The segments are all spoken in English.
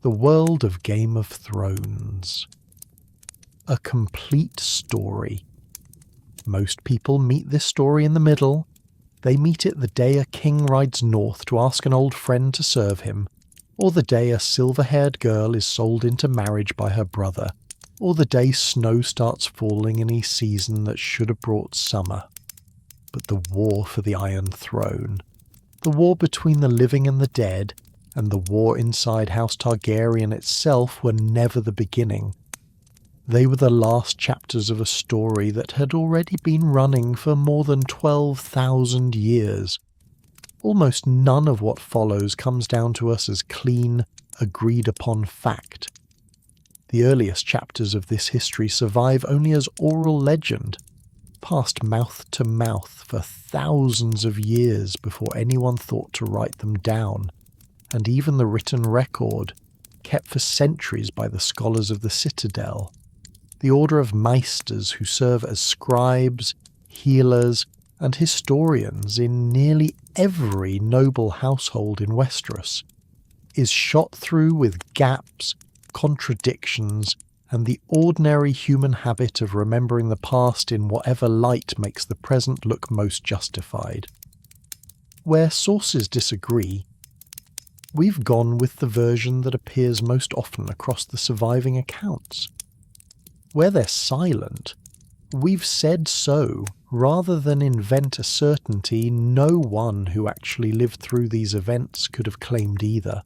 the world of Game of Thrones. A complete story. Most people meet this story in the middle. They meet it the day a king rides north to ask an old friend to serve him, or the day a silver-haired girl is sold into marriage by her brother, or the day snow starts falling in a season that should have brought summer. But the war for the Iron Throne, the war between the living and the dead, and the war inside House Targaryen itself were never the beginning. They were the last chapters of a story that had already been running for more than 12,000 years. Almost none of what follows comes down to us as clean, agreed-upon fact. The earliest chapters of this history survive only as oral legend, passed mouth to mouth for thousands of years before anyone thought to write them down, and even the written record, kept for centuries by the scholars of the Citadel, the order of maesters who serve as scribes, healers, and historians in nearly every noble household in Westeros, is shot through with gaps, contradictions, and the ordinary human habit of remembering the past in whatever light makes the present look most justified. Where sources disagree, we've gone with the version that appears most often across the surviving accounts. Where they're silent, we've said so rather than invent a certainty no one who actually lived through these events could have claimed either.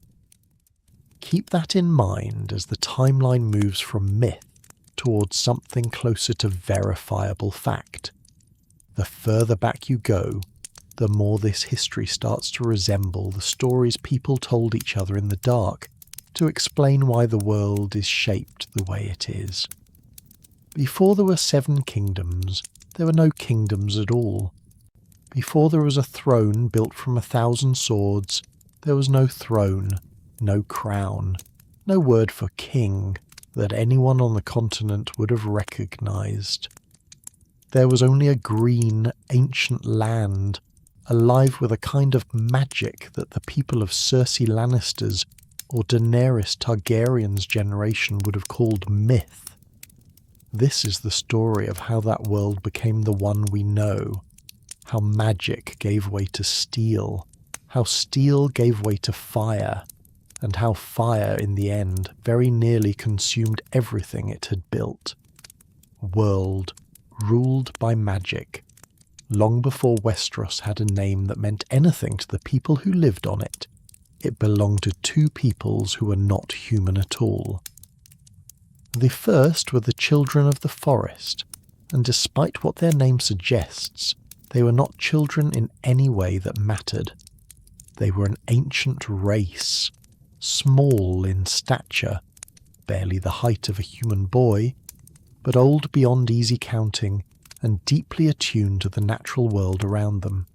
Keep that in mind as the timeline moves from myth towards something closer to verifiable fact. The further back you go, the more this history starts to resemble the stories people told each other in the dark to explain why the world is shaped the way it is. Before there were 7 kingdoms, there were no kingdoms at all. Before there was a throne built from 1,000 swords, there was no throne, no crown, no word for king that anyone on the continent would have recognized. There was only a green, ancient land, alive with a kind of magic that the people of Cersei Lannister's or Daenerys Targaryen's generation would have called myth. This is the story of how that world became the one we know, how magic gave way to steel, how steel gave way to fire, and how fire in the end very nearly consumed everything it had built. World ruled by magic, long before Westeros had a name that meant anything to the people who lived on it. It belonged to 2 peoples who were not human at all. The first were the children of the forest, and despite what their name suggests, they were not children in any way that mattered. They were an ancient race, small in stature, barely the height of a human boy, but old beyond easy counting and deeply attuned to the natural world around them.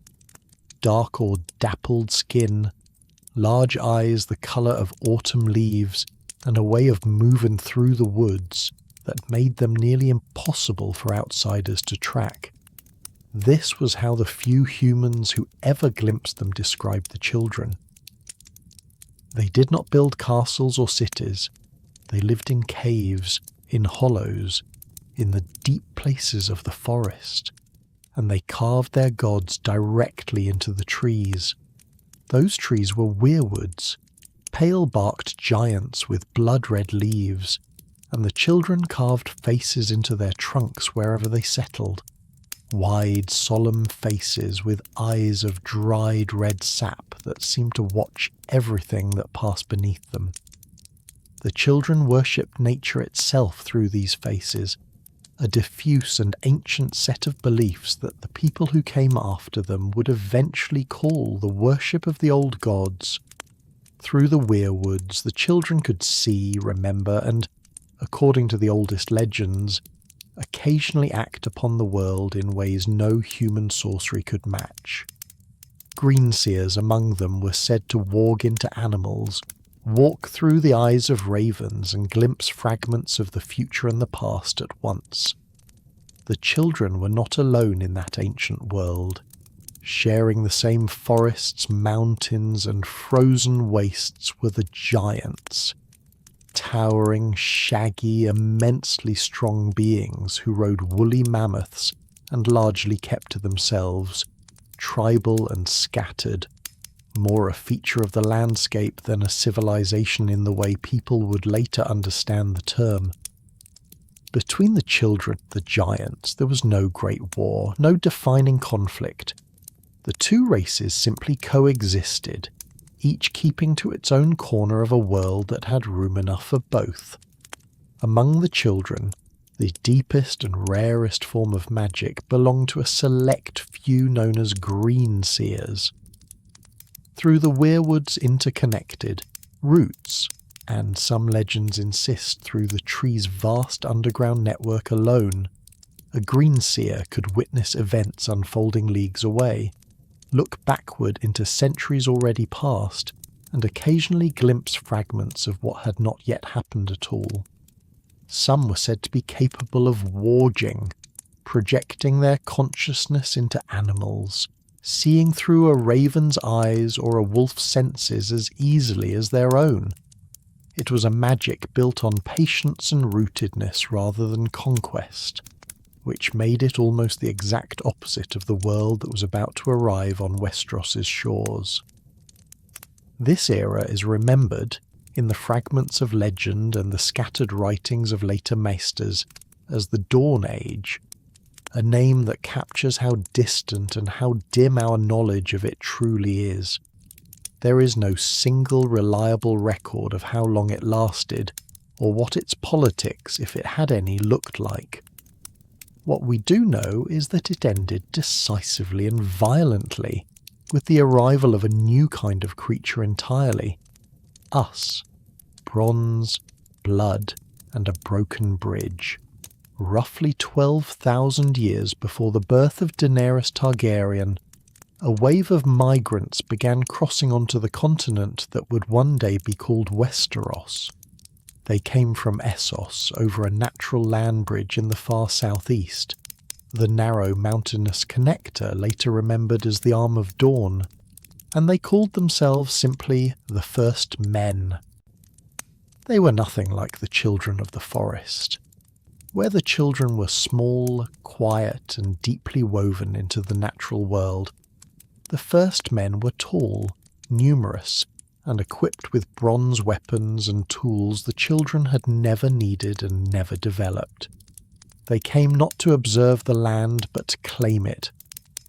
Dark or dappled skin, large eyes the colour of autumn leaves, and a way of moving through the woods that made them nearly impossible for outsiders to track. This was how the few humans who ever glimpsed them described the children. They did not build castles or cities. They lived in caves, in hollows, in the deep places of the forest, and they carved their gods directly into the trees. Those trees were weirwoods, pale-barked giants with blood-red leaves, and the children carved faces into their trunks wherever they settled. Wide, solemn faces with eyes of dried red sap that seemed to watch everything that passed beneath them. The children worshipped nature itself through these faces, a diffuse and ancient set of beliefs that the people who came after them would eventually call the worship of the old gods. Through the weirwoods, the children could see, remember, and, according to the oldest legends, occasionally act upon the world in ways no human sorcery could match. Greenseers among them were said to walk into animals, walk through the eyes of ravens and glimpse fragments of the future and the past at once. The children were not alone in that ancient world. Sharing the same forests, mountains, and frozen wastes were the giants, towering, shaggy, immensely strong beings who rode woolly mammoths and largely kept to themselves, tribal and scattered, more a feature of the landscape than a civilization in the way people would later understand the term. Between the children and the giants, there was no great war, no defining conflict. The two races simply coexisted, each keeping to its own corner of a world that had room enough for both. Among the children, the deepest and rarest form of magic belonged to a select few known as green seers. Through the weirwoods interconnected, roots, and some legends insist through the tree's vast underground network alone, a green seer could witness events unfolding leagues away, look backward into centuries already past, and occasionally glimpse fragments of what had not yet happened at all. Some were said to be capable of warging, projecting their consciousness into animals, seeing through a raven's eyes or a wolf's senses as easily as their own. It was a magic built on patience and rootedness rather than conquest, which made it almost the exact opposite of the world that was about to arrive on Westeros's shores. This era is remembered, in the fragments of legend and the scattered writings of later maesters, as the Dawn Age, a name that captures how distant and how dim our knowledge of it truly is. There is no single reliable record of how long it lasted, or what its politics, if it had any, looked like. What we do know is that it ended decisively and violently, with the arrival of a new kind of creature entirely. Us. Bronze, blood, and a broken bridge. Roughly 12,000 years before the birth of Daenerys Targaryen, a wave of migrants began crossing onto the continent that would one day be called Westeros. They came from Essos over a natural land bridge in the far southeast, the narrow mountainous connector later remembered as the Arm of Dawn, and they called themselves simply the First Men. They were nothing like the children of the forest. Where the children were small, quiet, and deeply woven into the natural world, the First Men were tall, numerous, and equipped with bronze weapons and tools the children had never needed and never developed. They came not to observe the land but to claim it,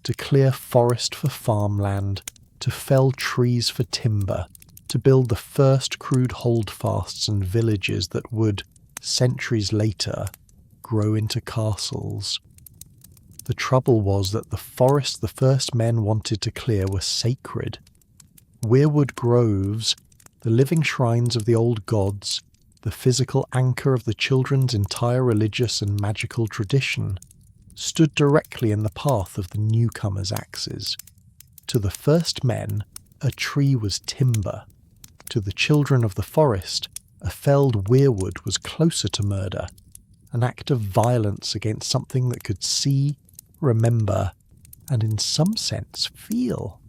to clear forest for farmland, to fell trees for timber, to build the first crude holdfasts and villages that would, centuries later, grow into castles. The trouble was that the forests the First Men wanted to clear were sacred. Weirwood groves, the living shrines of the old gods, the physical anchor of the children's entire religious and magical tradition, stood directly in the path of the newcomers' axes. To the First Men, a tree was timber. To the children of the forest, a felled weirwood was closer to murder, an act of violence against something that could see, remember, and in some sense feel.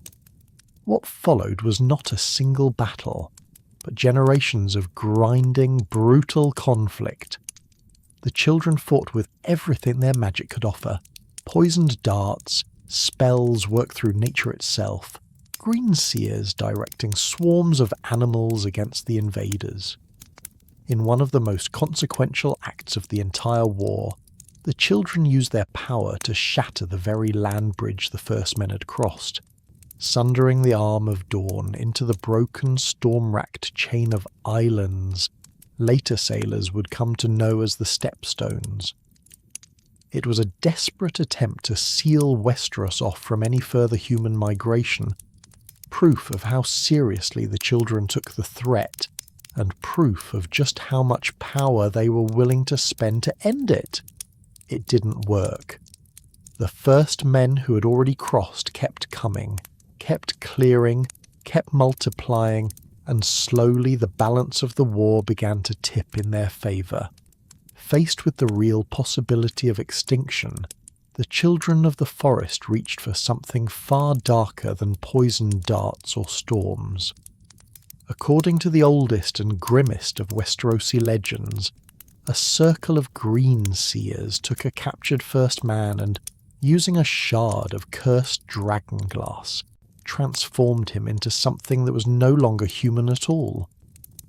What followed was not a single battle, but generations of grinding, brutal conflict. The children fought with everything their magic could offer: poisoned darts, spells worked through nature itself, green seers directing swarms of animals against the invaders. In one of the most consequential acts of the entire war, the children used their power to shatter the very land bridge the First Men had crossed, sundering the Arm of Dawn into the broken, storm-racked chain of islands later sailors would come to know as the Stepstones. It was a desperate attempt to seal Westeros off from any further human migration, proof of how seriously the children took the threat, and proof of just how much power they were willing to spend to end it. It didn't work. The First Men who had already crossed kept coming, kept clearing, kept multiplying, and slowly the balance of the war began to tip in their favour. Faced with the real possibility of extinction, the children of the forest reached for something far darker than poisoned darts or storms. According to the oldest and grimmest of Westerosi legends, a circle of green seers took a captured first man and, using a shard of cursed dragonglass, transformed him into something that was no longer human at all,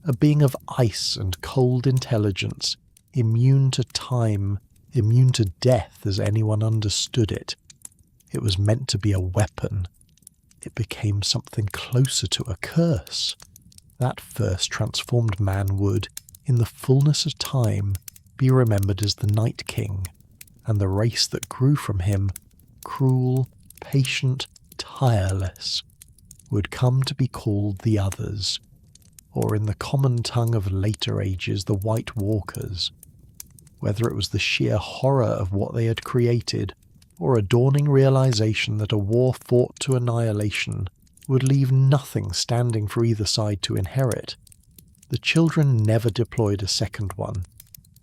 a being of ice and cold intelligence, immune to time, immune to death as anyone understood it. It was meant to be a weapon. It became something closer to a curse. That first transformed man would, in the fullness of time, be remembered as the Night King, and the race that grew from him, cruel, patient, tireless, would come to be called the Others, or in the common tongue of later ages, the White Walkers. Whether it was the sheer horror of what they had created, or a dawning realization that a war fought to annihilation would leave nothing standing for either side to inherit, the children never deployed a second one.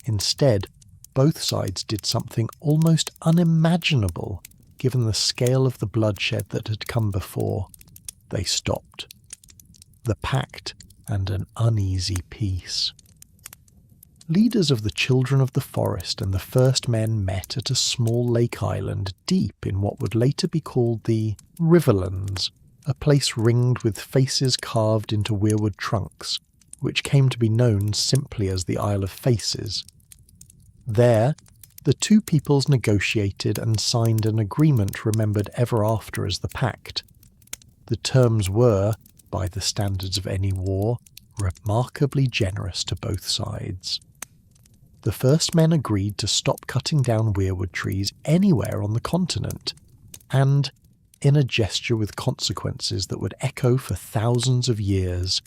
Instead, both sides did something almost unimaginable given the scale of the bloodshed that had come before. They stopped. The pact and an uneasy peace. Leaders of the Children of the Forest and the First Men met at a small lake island deep in what would later be called the Riverlands, a place ringed with faces carved into weirwood trunks, which came to be known simply as the Isle of Faces. There, the two peoples negotiated and signed an agreement remembered ever after as the Pact. The terms were, by the standards of any war, remarkably generous to both sides. The First Men agreed to stop cutting down weirwood trees anywhere on the continent, and, in a gesture with consequences that would echo for thousands of years,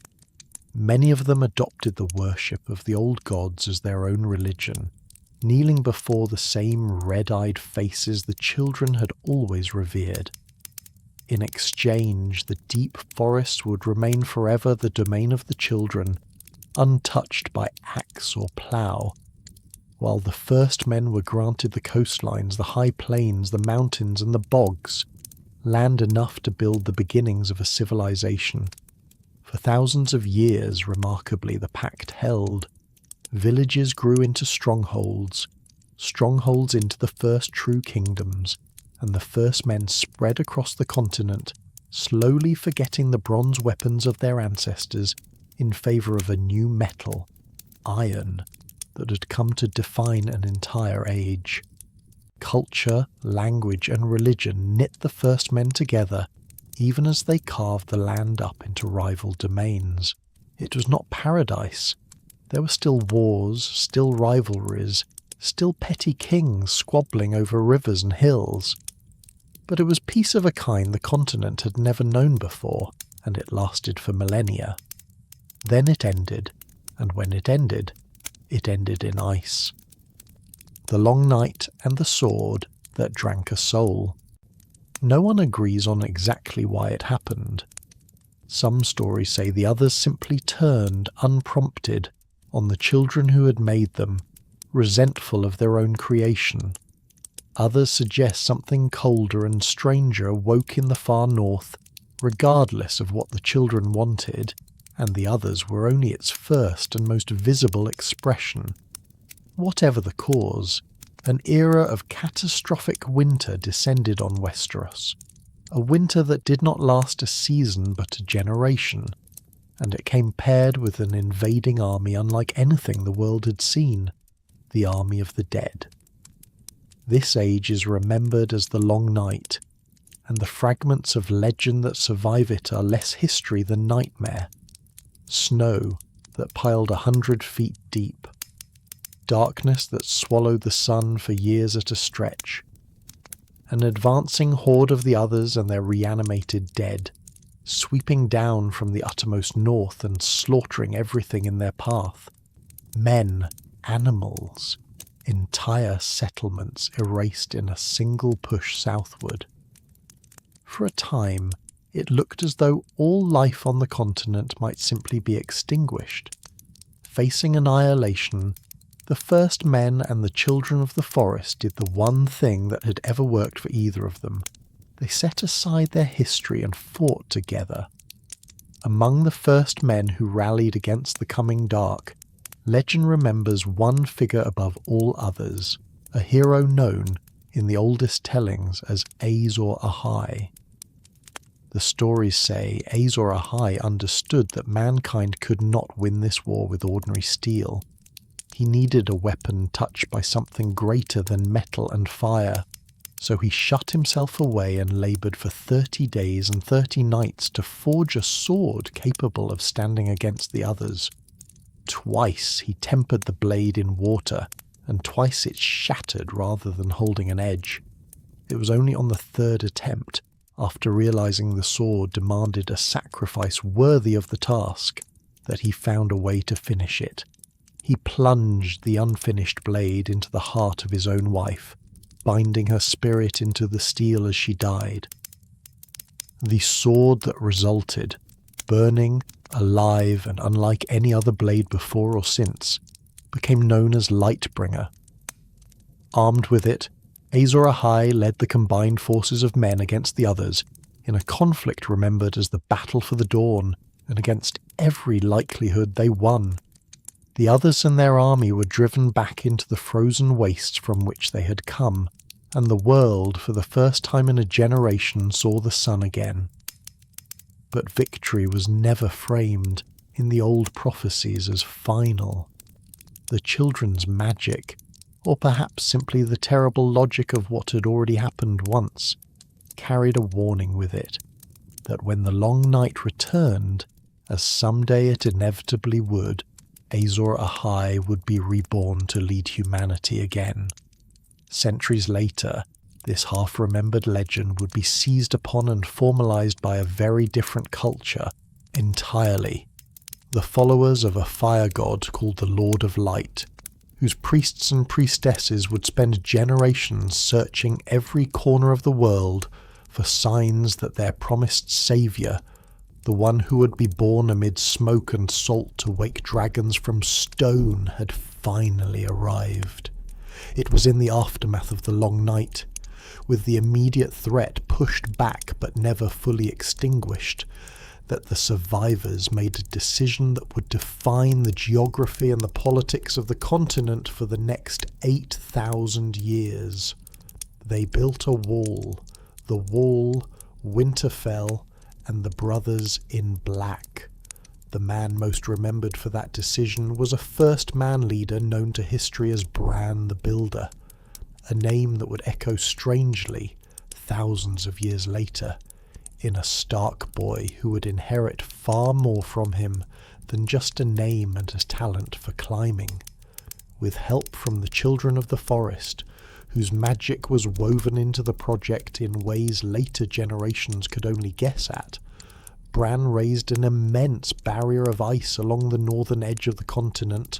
many of them adopted the worship of the old gods as their own religion, kneeling before the same red-eyed faces the children had always revered. In exchange, the deep forest would remain forever the domain of the children, untouched by axe or plough, while the First Men were granted the coastlines, the high plains, the mountains and the bogs, land enough to build the beginnings of a civilization. For thousands of years, remarkably, the pact held. Villages grew into strongholds, strongholds into the first true kingdoms, and the First Men spread across the continent, slowly forgetting the bronze weapons of their ancestors in favour of a new metal, iron, that had come to define an entire age. Culture, language and religion knit the First Men together, even as they carved the land up into rival domains. It was not paradise. There were still wars, still rivalries, still petty kings squabbling over rivers and hills. But it was peace of a kind the continent had never known before, and it lasted for millennia. Then it ended, and when it ended in ice. The long night and the sword that drank a soul. No one agrees on exactly why it happened. Some stories say the others simply turned, unprompted, on the children who had made them, resentful of their own creation. Others suggest something colder and stranger woke in the far north, regardless of what the children wanted, and the others were only its first and most visible expression. Whatever the cause, an era of catastrophic winter descended on Westeros, a winter that did not last a season but a generation, and it came paired with an invading army unlike anything the world had seen, the army of the dead. This age is remembered as the Long Night, and the fragments of legend that survive it are less history than nightmare. Snow that piled 100 feet deep, darkness that swallowed the sun for years at a stretch, an advancing horde of the others and their reanimated dead, sweeping down from the uttermost north and slaughtering everything in their path. Men, animals, entire settlements erased in a single push southward. For a time, it looked as though all life on the continent might simply be extinguished. Facing annihilation, the First Men and the Children of the Forest did the one thing that had ever worked for either of them. They set aside their history and fought together. Among the first men who rallied against the coming dark, legend remembers one figure above all others, a hero known in the oldest tellings as Azor Ahai. The stories say Azor Ahai understood that mankind could not win this war with ordinary steel. He needed a weapon touched by something greater than metal and fire, so he shut himself away and laboured for 30 days and 30 nights to forge a sword capable of standing against the others. Twice he tempered the blade in water, and twice it shattered rather than holding an edge. It was only on the third attempt, after realising the sword demanded a sacrifice worthy of the task, that he found a way to finish it. He plunged the unfinished blade into the heart of his own wife, binding her spirit into the steel as she died. The sword that resulted, burning, alive, and unlike any other blade before or since, became known as Lightbringer. Armed with it, Azor Ahai led the combined forces of men against the others in a conflict remembered as the Battle for the Dawn, and against every likelihood they won. The others and their army were driven back into the frozen wastes from which they had come, and the world, for the first time in a generation, saw the sun again. But victory was never framed in the old prophecies as final. The children's magic, or perhaps simply the terrible logic of what had already happened once, carried a warning with it, that when the long night returned, as someday it inevitably would, Azor Ahai would be reborn to lead humanity again. Centuries later, this half-remembered legend would be seized upon and formalized by a very different culture entirely, the followers of a fire god called the Lord of Light, whose priests and priestesses would spend generations searching every corner of the world for signs that their promised saviour, the one who would be born amid smoke and salt to wake dragons from stone, had finally arrived. It was in the aftermath of the long night, with the immediate threat pushed back but never fully extinguished, that the survivors made a decision that would define the geography and the politics of the continent for the next 8,000 years. They built a wall, the wall, Winterfell, and the Brothers in Black. The man most remembered for that decision was a First Man leader known to history as Bran the Builder, a name that would echo strangely, thousands of years later, in a Stark boy who would inherit far more from him than just a name and a talent for climbing. With help from the Children of the Forest, whose magic was woven into the project in ways later generations could only guess at, Bran raised an immense barrier of ice along the northern edge of the continent,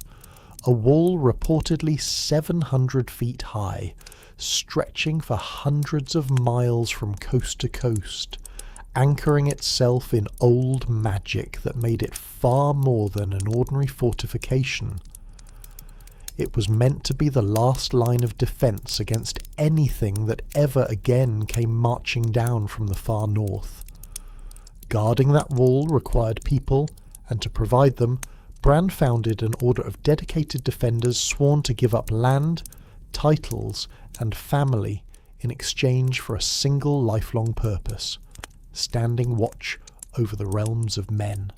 a wall reportedly 700 feet high, stretching for hundreds of miles from coast to coast, anchoring itself in old magic that made it far more than an ordinary fortification. It was meant to be the last line of defence against anything that ever again came marching down from the far north. Guarding that wall required people, and to provide them, Bran founded an order of dedicated defenders sworn to give up land, titles, and family in exchange for a single lifelong purpose: standing watch over the realms of men.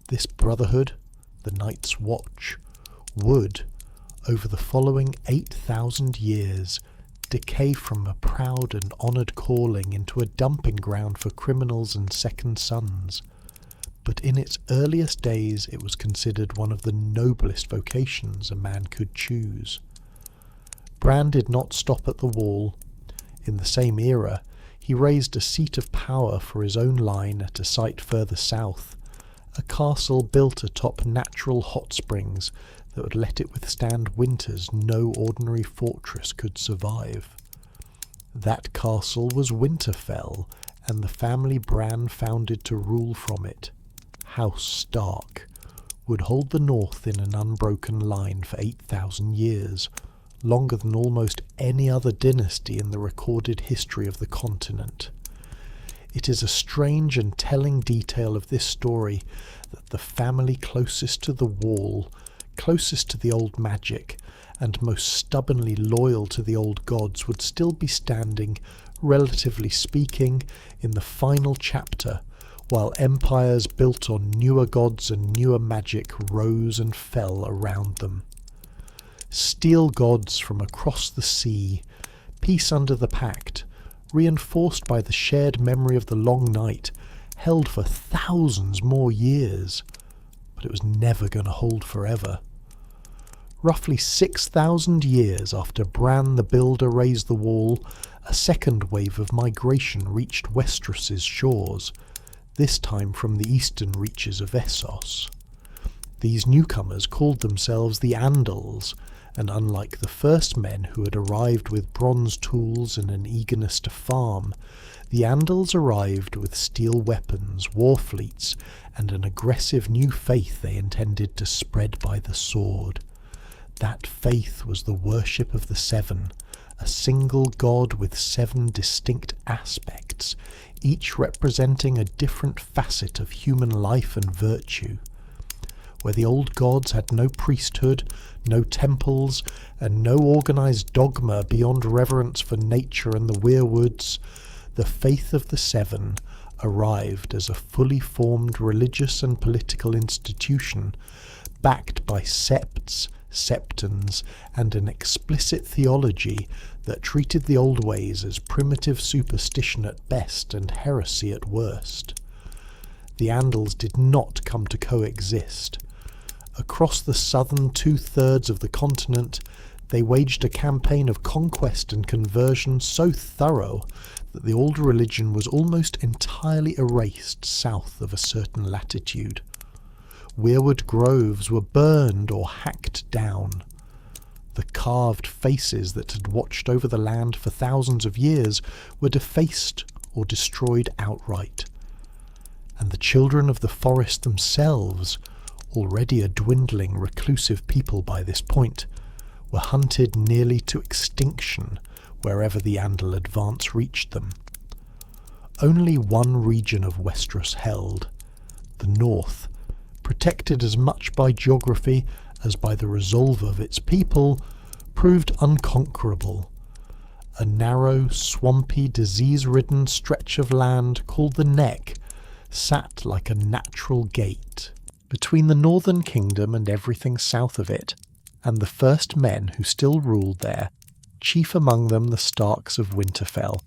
This brotherhood, the Night's Watch, would, over the following 8,000 years, decay from a proud and honoured calling into a dumping ground for criminals and second sons. But in its earliest days it was considered one of the noblest vocations a man could choose. Bran did not stop at the wall. In the same era, he raised a seat of power for his own line at a site further south, a castle built atop natural hot springs that would let it withstand winters no ordinary fortress could survive. That castle was Winterfell, and the family Bran founded to rule from it, House Stark, would hold the north in an unbroken line for 8,000 years, longer than almost any other dynasty in the recorded history of the continent. It is a strange and telling detail of this story that the family closest to the wall, closest to the old magic, and most stubbornly loyal to the old gods would still be standing, relatively speaking, in the final chapter, while empires built on newer gods and newer magic rose and fell around them. Steel gods from across the sea, peace under the pact, reinforced by the shared memory of the long night, held for thousands more years, but it was never going to hold forever. Roughly 6,000 years after Bran the Builder raised the wall, a second wave of migration reached Westeros's shores, this time from the eastern reaches of Essos. These newcomers called themselves the Andals, and unlike the first men who had arrived with bronze tools and an eagerness to farm, the Andals arrived with steel weapons, war fleets, and an aggressive new faith they intended to spread by the sword. That faith was the worship of the Seven, a single god with 7 distinct aspects, each representing a different facet of human life and virtue. Where the old gods had no priesthood, no temples, and no organized dogma beyond reverence for nature and the weirwoods, the faith of the Seven arrived as a fully formed religious and political institution, backed by septs, septons, and an explicit theology that treated the old ways as primitive superstition at best and heresy at worst. The Andals did not come to coexist. Across the southern 2/3 of the continent, they waged a campaign of conquest and conversion so thorough that the old religion was almost entirely erased south of a certain latitude. Weirwood groves were burned or hacked down. The carved faces that had watched over the land for thousands of years were defaced or destroyed outright. And the children of the forest themselves, already a dwindling, reclusive people by this point, were hunted nearly to extinction wherever the Andal advance reached them. Only one region of Westeros held, the north, protected as much by geography as by the resolve of its people, proved unconquerable. A narrow, swampy, disease-ridden stretch of land called the Neck sat like a natural gate between the northern kingdom and everything south of it, and the first men who still ruled there, chief among them the Starks of Winterfell,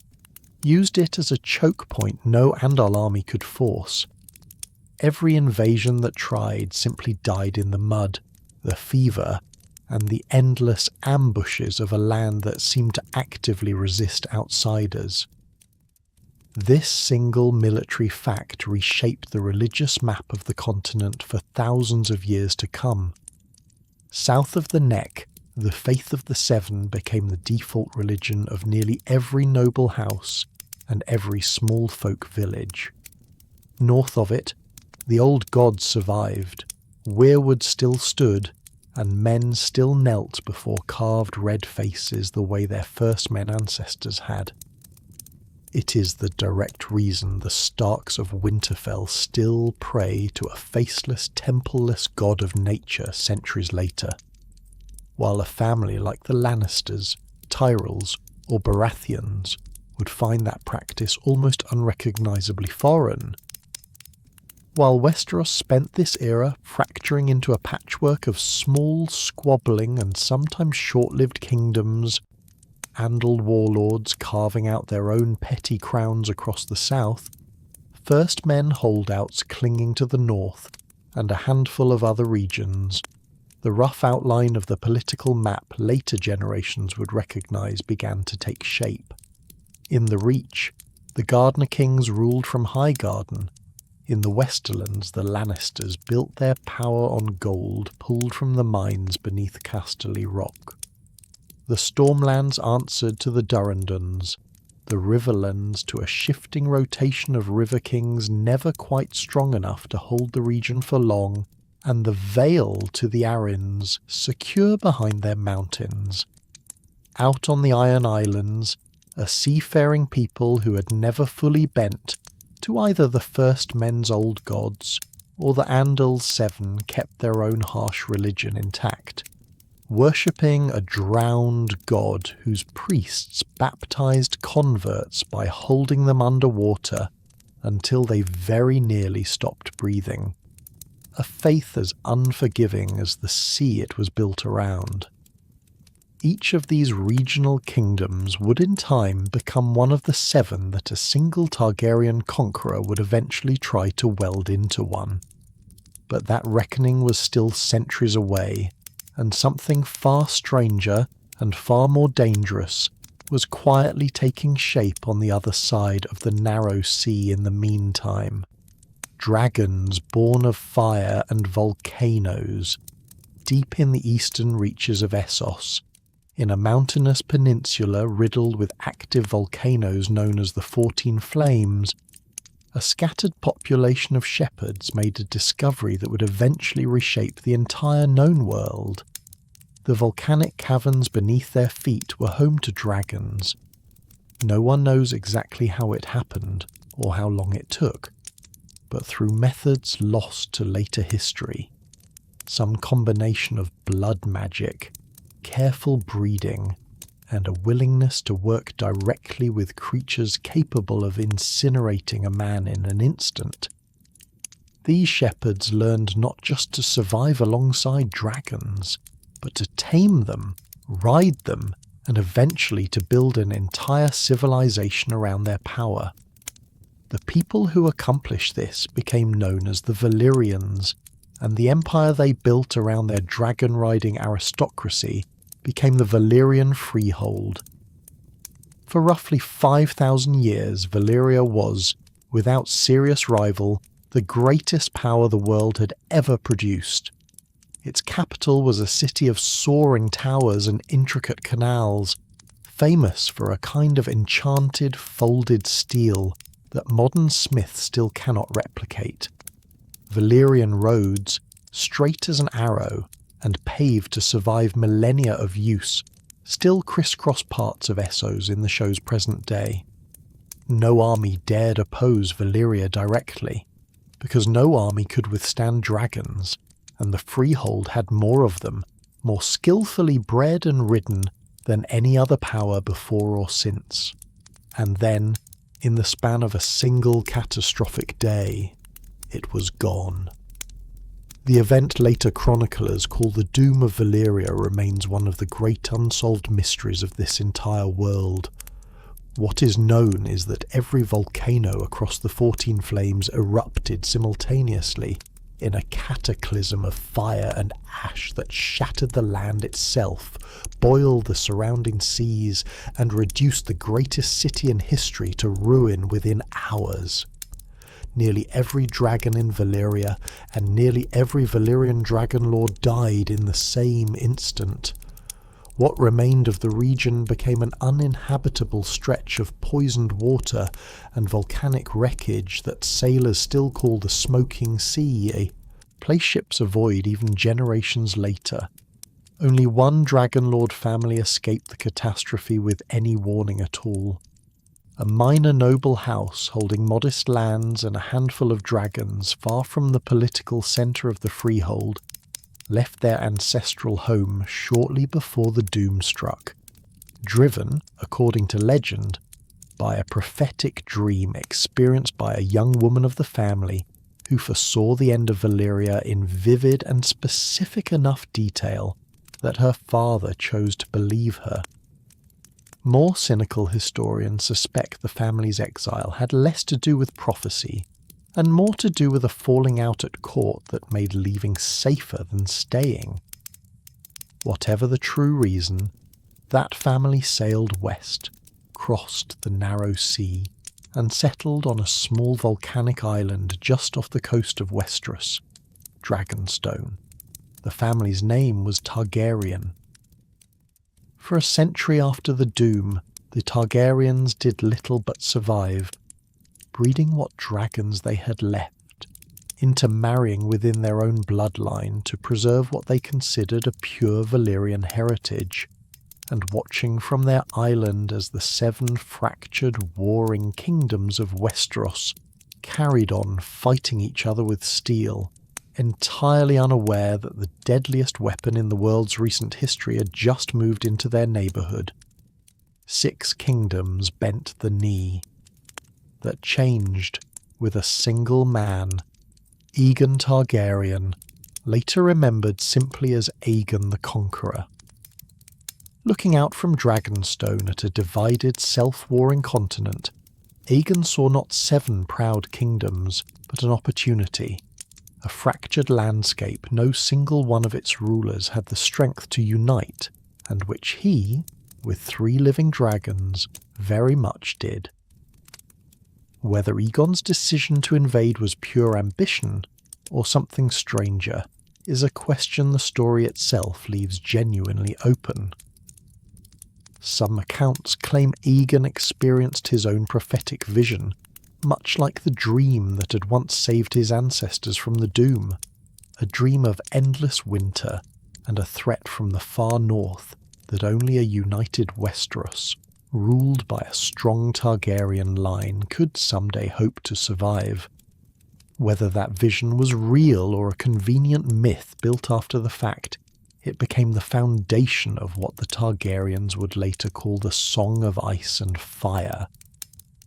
used it as a choke point no Andal army could force. Every invasion that tried simply died in the mud, the fever, and the endless ambushes of a land that seemed to actively resist outsiders. This single military fact reshaped the religious map of the continent for thousands of years to come. South of the Neck, the faith of the Seven became the default religion of nearly every noble house and every small folk village. North of it, the old gods survived, weirwood still stood, and men still knelt before carved red faces the way their first men ancestors had. It is the direct reason the Starks of Winterfell still pray to a faceless, templeless god of nature centuries later, while a family like the Lannisters, Tyrells, or Baratheons would find that practice almost unrecognisably foreign. While Westeros spent this era fracturing into a patchwork of small, squabbling and sometimes short-lived kingdoms, Andal warlords carving out their own petty crowns across the south, First Men holdouts clinging to the north, and a handful of other regions, the rough outline of the political map later generations would recognise began to take shape. In the Reach, the Gardener Kings ruled from Highgarden. In the Westerlands, the Lannisters built their power on gold pulled from the mines beneath Casterly Rock. The Stormlands answered to the Durrandons, the Riverlands to a shifting rotation of River Kings never quite strong enough to hold the region for long, and the Vale to the Arryns, secure behind their mountains. Out on the Iron Islands, a seafaring people who had never fully bent to either the first men's old gods or the Andal's Seven kept their own harsh religion intact, worshipping a drowned god whose priests baptized converts by holding them underwater until they very nearly stopped breathing. A faith as unforgiving as the sea it was built around. Each of these regional kingdoms would in time become one of the 7 that a single Targaryen conqueror would eventually try to weld into one. But that reckoning was still centuries away, and something far stranger and far more dangerous was quietly taking shape on the other side of the narrow sea in the meantime. Dragons born of fire and volcanoes, deep in the eastern reaches of Essos, in a mountainous peninsula riddled with active volcanoes known as the 14 Flames, a scattered population of shepherds made a discovery that would eventually reshape the entire known world. The volcanic caverns beneath their feet were home to dragons. No one knows exactly how it happened or how long it took, but through methods lost to later history, some combination of blood magic, careful breeding, and a willingness to work directly with creatures capable of incinerating a man in an instant. These shepherds learned not just to survive alongside dragons, but to tame them, ride them, and eventually to build an entire civilization around their power. The people who accomplished this became known as the Valyrians, and the empire they built around their dragon-riding aristocracy became the Valyrian Freehold. For roughly 5,000 years, Valyria was, without serious rival, the greatest power the world had ever produced. Its capital was a city of soaring towers and intricate canals, famous for a kind of enchanted folded steel that modern smiths still cannot replicate. Valyrian roads, straight as an arrow, and paved to survive millennia of use, still crisscross parts of Essos in the show's present day. No army dared oppose Valyria directly, because no army could withstand dragons, and the Freehold had more of them, more skillfully bred and ridden than any other power before or since. And then, in the span of a single catastrophic day, it was gone. The event later chroniclers call the Doom of Valyria remains one of the great unsolved mysteries of this entire world. What is known is that every volcano across the 14 Flames erupted simultaneously in a cataclysm of fire and ash that shattered the land itself, boiled the surrounding seas, and reduced the greatest city in history to ruin within hours. Nearly every dragon in Valyria and nearly every Valyrian dragon lord died in the same instant. What remained of the region became an uninhabitable stretch of poisoned water and volcanic wreckage that sailors still call the Smoking Sea, a place ships avoid even generations later. Only one dragon lord family escaped the catastrophe with any warning at all. A minor noble house holding modest lands and a handful of dragons far from the political centre of the Freehold left their ancestral home shortly before the doom struck, driven, according to legend, by a prophetic dream experienced by a young woman of the family who foresaw the end of Valyria in vivid and specific enough detail that her father chose to believe her. More cynical historians suspect the family's exile had less to do with prophecy and more to do with a falling out at court that made leaving safer than staying. Whatever the true reason, that family sailed west, crossed the narrow sea, and settled on a small volcanic island just off the coast of Westeros, Dragonstone. The family's name was Targaryen. For a century after the Doom, the Targaryens did little but survive, breeding what dragons they had left, intermarrying within their own bloodline to preserve what they considered a pure Valyrian heritage, and watching from their island as the 7 fractured, warring kingdoms of Westeros carried on fighting each other with steel, entirely unaware that the deadliest weapon in the world's recent history had just moved into their neighbourhood. 6 kingdoms bent the knee. That changed with a single man, Aegon Targaryen, later remembered simply as Aegon the Conqueror. Looking out from Dragonstone at a divided, self-warring continent, Aegon saw not 7 proud kingdoms, but an opportunity. A fractured landscape no single one of its rulers had the strength to unite, and which he, with 3 living dragons, very much did. Whether Aegon's decision to invade was pure ambition, or something stranger, is a question the story itself leaves genuinely open. Some accounts claim Aegon experienced his own prophetic vision, much like the dream that had once saved his ancestors from the doom, a dream of endless winter and a threat from the far north that only a united Westeros, ruled by a strong Targaryen line, could someday hope to survive. Whether that vision was real or a convenient myth built after the fact, it became the foundation of what the Targaryens would later call the Song of Ice and Fire,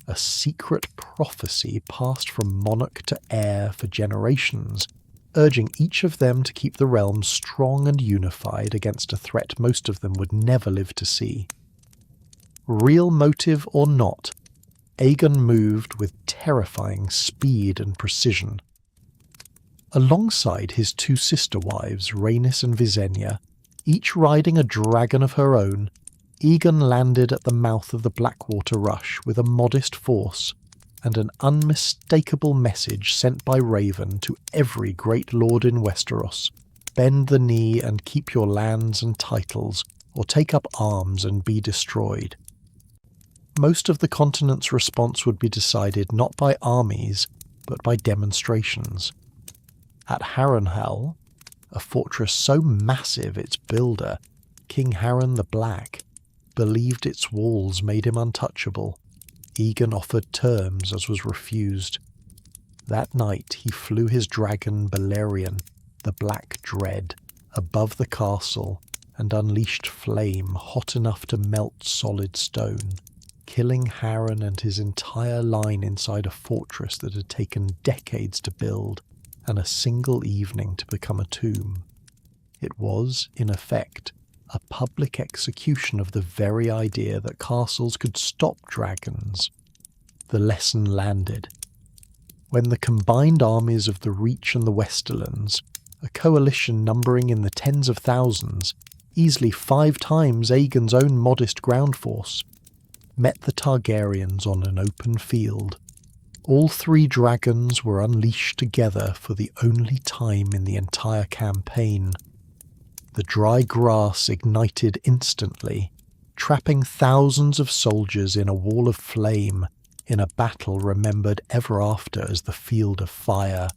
a secret prophecy passed from monarch to heir for generations, urging each of them to keep the realm strong and unified against a threat most of them would never live to see. Real motive or not, Aegon moved with terrifying speed and precision. Alongside his 2 sister wives, Rhaenys and Visenya, each riding a dragon of her own, Aegon landed at the mouth of the Blackwater Rush with a modest force and an unmistakable message sent by Raven to every great lord in Westeros: bend the knee and keep your lands and titles, or take up arms and be destroyed. Most of the continent's response would be decided not by armies, but by demonstrations. At Harrenhal, a fortress so massive its builder, King Harren the Black, believed its walls made him untouchable, Aegon offered terms as was refused. That night he flew his dragon Balerion, the Black Dread, above the castle and unleashed flame hot enough to melt solid stone, killing Harren and his entire line inside a fortress that had taken decades to build and a single evening to become a tomb. It was, in effect, a public execution of the very idea that castles could stop dragons. The lesson landed. When the combined armies of the Reach and the Westerlands, a coalition numbering in the tens of thousands, easily 5 times Aegon's own modest ground force, met the Targaryens on an open field, all 3 dragons were unleashed together for the only time in the entire campaign. The dry grass ignited instantly, trapping thousands of soldiers in a wall of flame in a battle remembered ever after as the Field of Fire.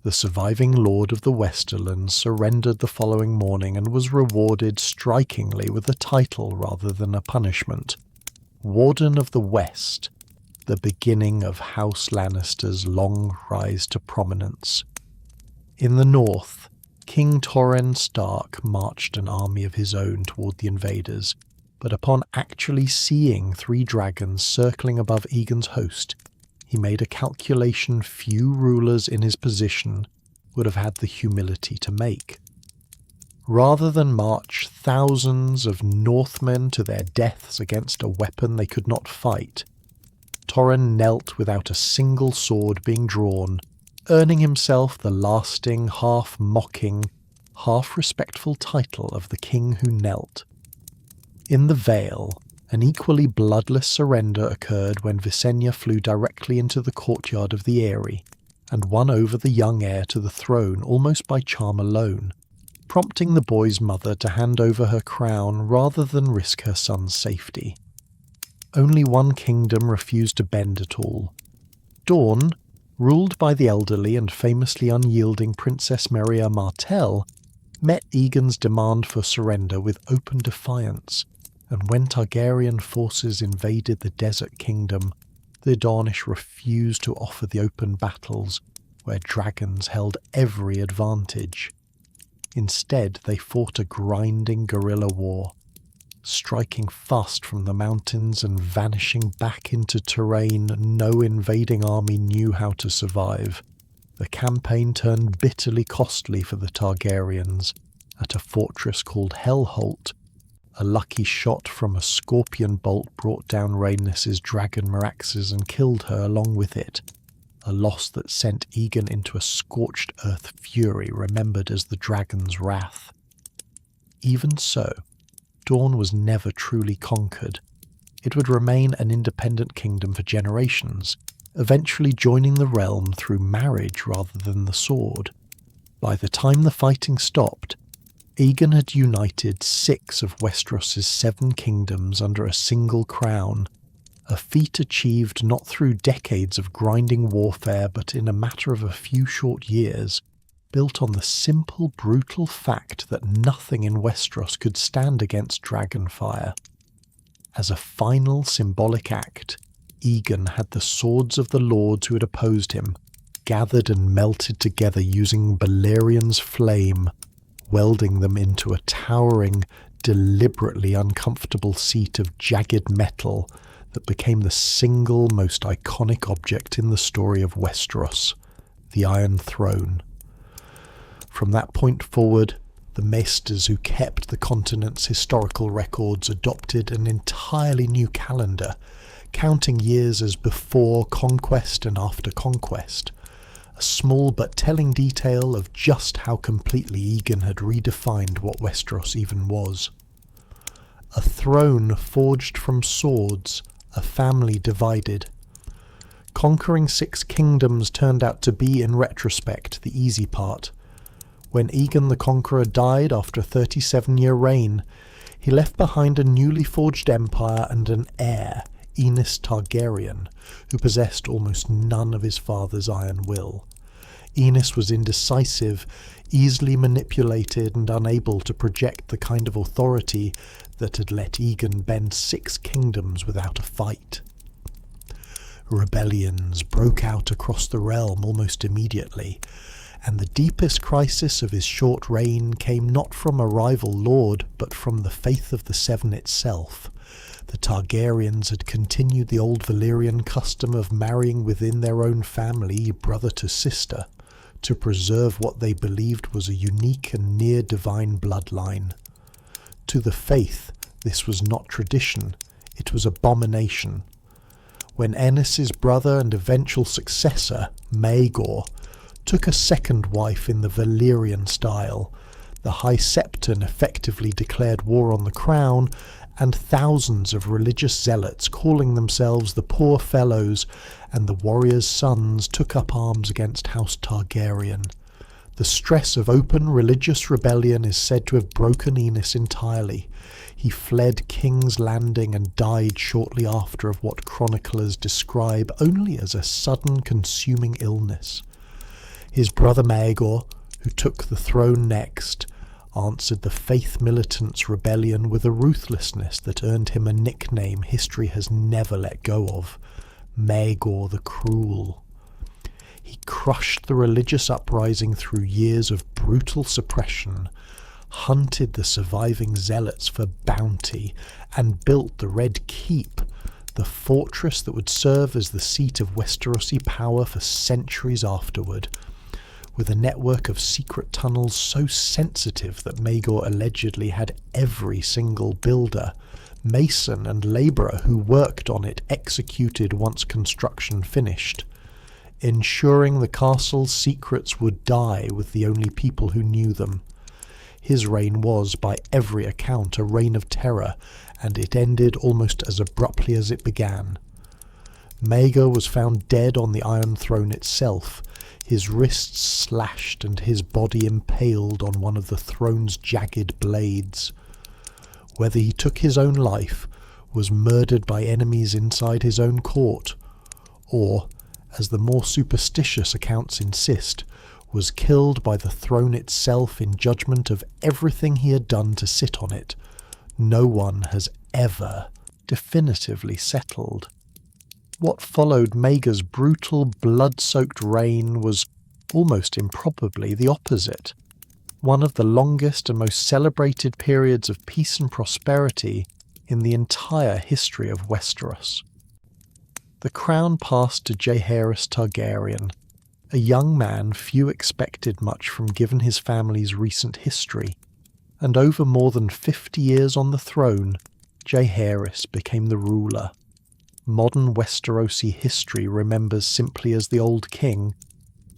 The surviving Lord of the Westerlands surrendered the following morning and was rewarded strikingly with a title rather than a punishment: Warden of the West, the beginning of House Lannister's long rise to prominence. In the north, King Torrhen Stark marched an army of his own toward the invaders, but upon actually seeing 3 dragons circling above Aegon's host, he made a calculation few rulers in his position would have had the humility to make. Rather than march thousands of Northmen to their deaths against a weapon they could not fight, Torrhen knelt without a single sword being drawn, earning himself the lasting, half-mocking, half-respectful title of the King Who Knelt. In the Vale, an equally bloodless surrender occurred when Visenya flew directly into the courtyard of the Eyrie and won over the young heir to the throne almost by charm alone, prompting the boy's mother to hand over her crown rather than risk her son's safety. Only one kingdom refused to bend at all. Dorne, ruled by the elderly and famously unyielding Princess Meria Martell, met Aegon's demand for surrender with open defiance, and when Targaryen forces invaded the Desert Kingdom, The Dornish refused to offer the open battles where dragons held every advantage. Instead, they fought a grinding guerrilla war, striking fast from the mountains and vanishing back into terrain no invading army knew how to survive. The campaign turned bitterly costly for the Targaryens. At a fortress called Hellholt, a lucky shot from a scorpion bolt brought down Rhaenys's dragon Meraxes and killed her along with it, a loss that sent Aegon into a scorched earth fury remembered as the Dragon's Wrath. Even so, Dorne was never truly conquered. It would remain an independent kingdom for generations, eventually joining the realm through marriage rather than the sword. By the time the fighting stopped, Aegon had united 6 of Westeros' 7 kingdoms under a single crown, a feat achieved not through decades of grinding warfare but in a matter of a few short years, built on the simple, brutal fact that nothing in Westeros could stand against dragonfire. As a final symbolic act, Aegon had the swords of the lords who had opposed him, gathered and melted together using Balerion's flame, welding them into a towering, deliberately uncomfortable seat of jagged metal that became the single most iconic object in the story of Westeros, the Iron Throne. From that point forward, the maesters who kept the continent's historical records adopted an entirely new calendar, counting years as before conquest and after conquest, a small but telling detail of just how completely Aegon had redefined what Westeros even was. A throne forged from swords, a family divided. Conquering 6 kingdoms turned out to be, in retrospect, the easy part. When Aegon the Conqueror died after a 37-year reign, he left behind a newly forged empire and an heir, Aenys Targaryen, who possessed almost none of his father's iron will. Aenys was indecisive, easily manipulated and unable to project the kind of authority that had let Aegon bend 6 kingdoms without a fight. Rebellions broke out across the realm almost immediately, and the deepest crisis of his short reign came not from a rival lord, but from the faith of the Seven itself. The Targaryens had continued the old Valyrian custom of marrying within their own family, brother to sister, to preserve what they believed was a unique and near-divine bloodline. To the faith, this was not tradition, it was abomination. When Aenys's brother and eventual successor, Maegor, took a second wife in the Valyrian style, the High Septon effectively declared war on the crown, and thousands of religious zealots calling themselves the Poor Fellows and the Warriors' Sons took up arms against House Targaryen. The stress of open religious rebellion is said to have broken Aenys entirely. He fled King's Landing and died shortly after of what chroniclers describe only as a sudden consuming illness. His brother Maegor, who took the throne next, answered the faith militants' rebellion with a ruthlessness that earned him a nickname history has never let go of, Maegor the Cruel. He crushed the religious uprising through years of brutal suppression, hunted the surviving zealots for bounty, and built the Red Keep, the fortress that would serve as the seat of Westerosi power for centuries afterward, with a network of secret tunnels so sensitive that Maegor allegedly had every single builder, mason and labourer who worked on it executed once construction finished, ensuring the castle's secrets would die with the only people who knew them. His reign was, by every account, a reign of terror, and it ended almost as abruptly as it began. Maegor was found dead on the Iron Throne itself, his wrists slashed and his body impaled on one of the throne's jagged blades. Whether he took his own life, was murdered by enemies inside his own court, or, as the more superstitious accounts insist, was killed by the throne itself in judgment of everything he had done to sit on it, no one has ever definitively settled. What followed Maegor's brutal, blood-soaked reign was, almost improbably, the opposite. One of the longest and most celebrated periods of peace and prosperity in the entire history of Westeros. The crown passed to Jaehaerys Targaryen, a young man few expected much from given his family's recent history, and over more than 50 years on the throne, Jaehaerys became the ruler. Modern Westerosi history remembers simply as the Old King,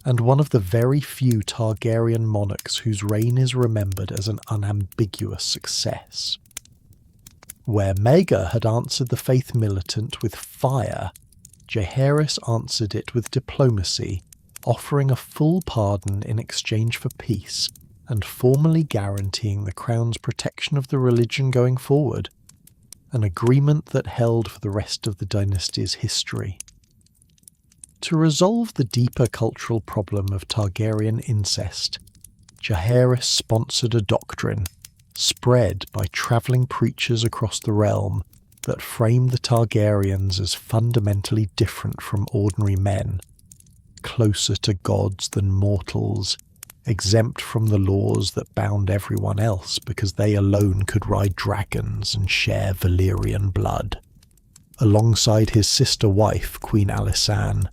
and one of the very few Targaryen monarchs whose reign is remembered as an unambiguous success. Where Maegor had answered the faith militant with fire, Jaehaerys answered it with diplomacy, offering a full pardon in exchange for peace, and formally guaranteeing the crown's protection of the religion going forward, an agreement that held for the rest of the dynasty's history. To resolve the deeper cultural problem of Targaryen incest, Jaehaerys sponsored a doctrine, spread by travelling preachers across the realm, that framed the Targaryens as fundamentally different from ordinary men, closer to gods than mortals, exempt from the laws that bound everyone else because they alone could ride dragons and share Valyrian blood. Alongside his sister wife, Queen Alysanne,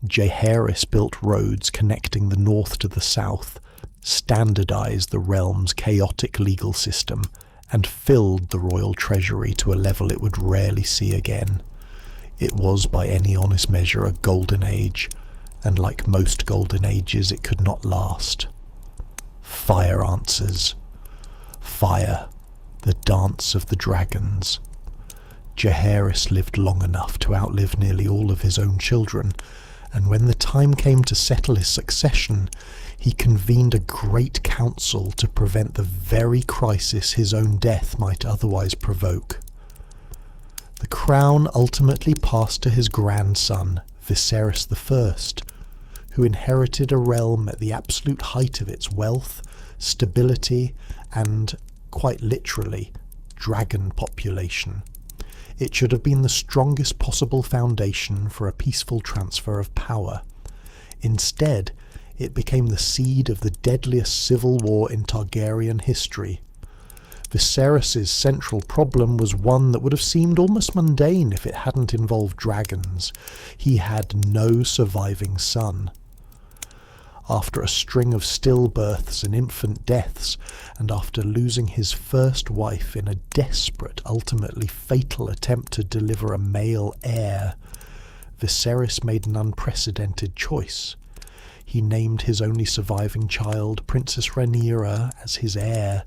Jaehaerys built roads connecting the north to the south, standardized the realm's chaotic legal system, and filled the royal treasury to a level it would rarely see again. It was, by any honest measure, a golden age, and like most golden ages, it could not last. Fire answers. Fire, the dance of the dragons. Jaehaerys lived long enough to outlive nearly all of his own children, and when the time came to settle his succession, he convened a great council to prevent the very crisis his own death might otherwise provoke. The crown ultimately passed to his grandson, Viserys I, who inherited a realm at the absolute height of its wealth, stability, and, quite literally, dragon population. It should have been the strongest possible foundation for a peaceful transfer of power. Instead, it became the seed of the deadliest civil war in Targaryen history. Viserys' central problem was one that would have seemed almost mundane if it hadn't involved dragons. He had no surviving son. After a string of stillbirths and infant deaths, and after losing his first wife in a desperate, ultimately fatal attempt to deliver a male heir, Viserys made an unprecedented choice. He named his only surviving child, Princess Rhaenyra, as his heir,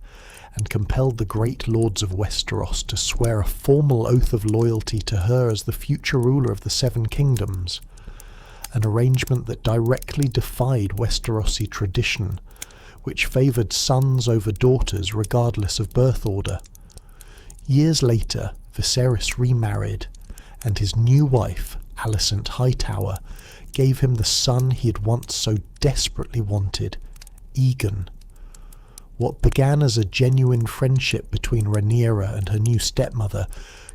and compelled the great lords of Westeros to swear a formal oath of loyalty to her as the future ruler of the Seven Kingdoms, an arrangement that directly defied Westerosi tradition, which favoured sons over daughters regardless of birth order. Years later, Viserys remarried, and his new wife, Alicent Hightower, gave him the son he had once so desperately wanted, Aegon. What began as a genuine friendship between Rhaenyra and her new stepmother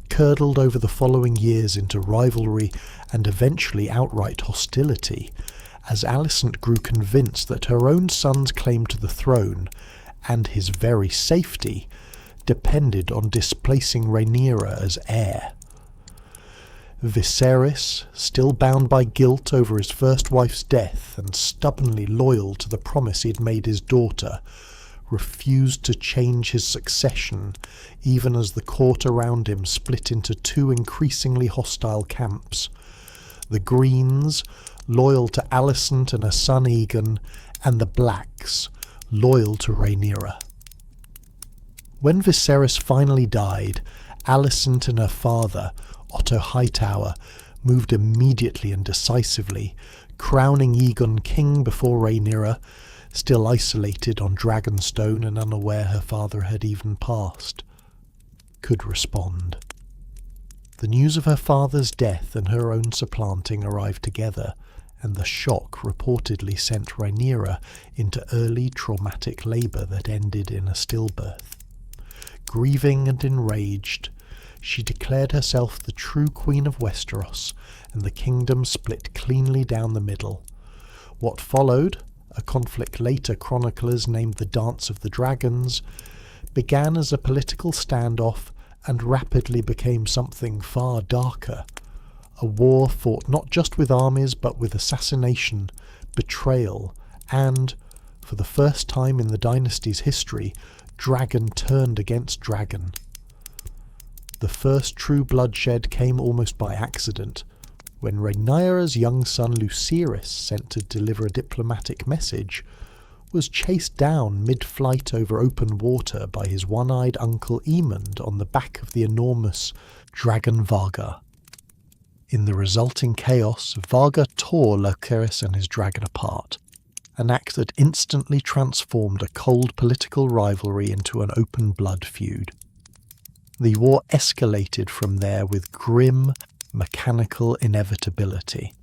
curdled over the following years into rivalry and eventually outright hostility, as Alicent grew convinced that her own son's claim to the throne, and his very safety, depended on displacing Rhaenyra as heir. Viserys, still bound by guilt over his first wife's death and stubbornly loyal to the promise he had made his daughter, refused to change his succession, even as the court around him split into two increasingly hostile camps: the Greens, loyal to Alicent and her son Aegon, and the Blacks, loyal to Rhaenyra. When Viserys finally died, Alicent and her father, Otto Hightower, moved immediately and decisively, crowning Aegon king before Rhaenyra, still isolated on Dragonstone and unaware her father had even passed, could respond. The news of her father's death and her own supplanting arrived together, and the shock reportedly sent Rhaenyra into early traumatic labour that ended in a stillbirth. Grieving and enraged, she declared declared herself the true Queen of Westeros, and the kingdom split cleanly down the middle. What followed, a conflict later chroniclers named the Dance of the Dragons, began as a political standoff and rapidly became something far darker. A war fought not just with armies but with assassination, betrayal, and, for the first time in the dynasty's history, dragon turned against dragon. The first true bloodshed came almost by accident, when Rhaenyra's young son Lucerys, sent to deliver a diplomatic message, was chased down mid-flight over open water by his one-eyed uncle Aemond on the back of the enormous dragon Varga. In the resulting chaos, Varga tore Lucerys and his dragon apart, an act that instantly transformed a cold political rivalry into an open blood feud. The war escalated from there with grim, mechanical inevitability.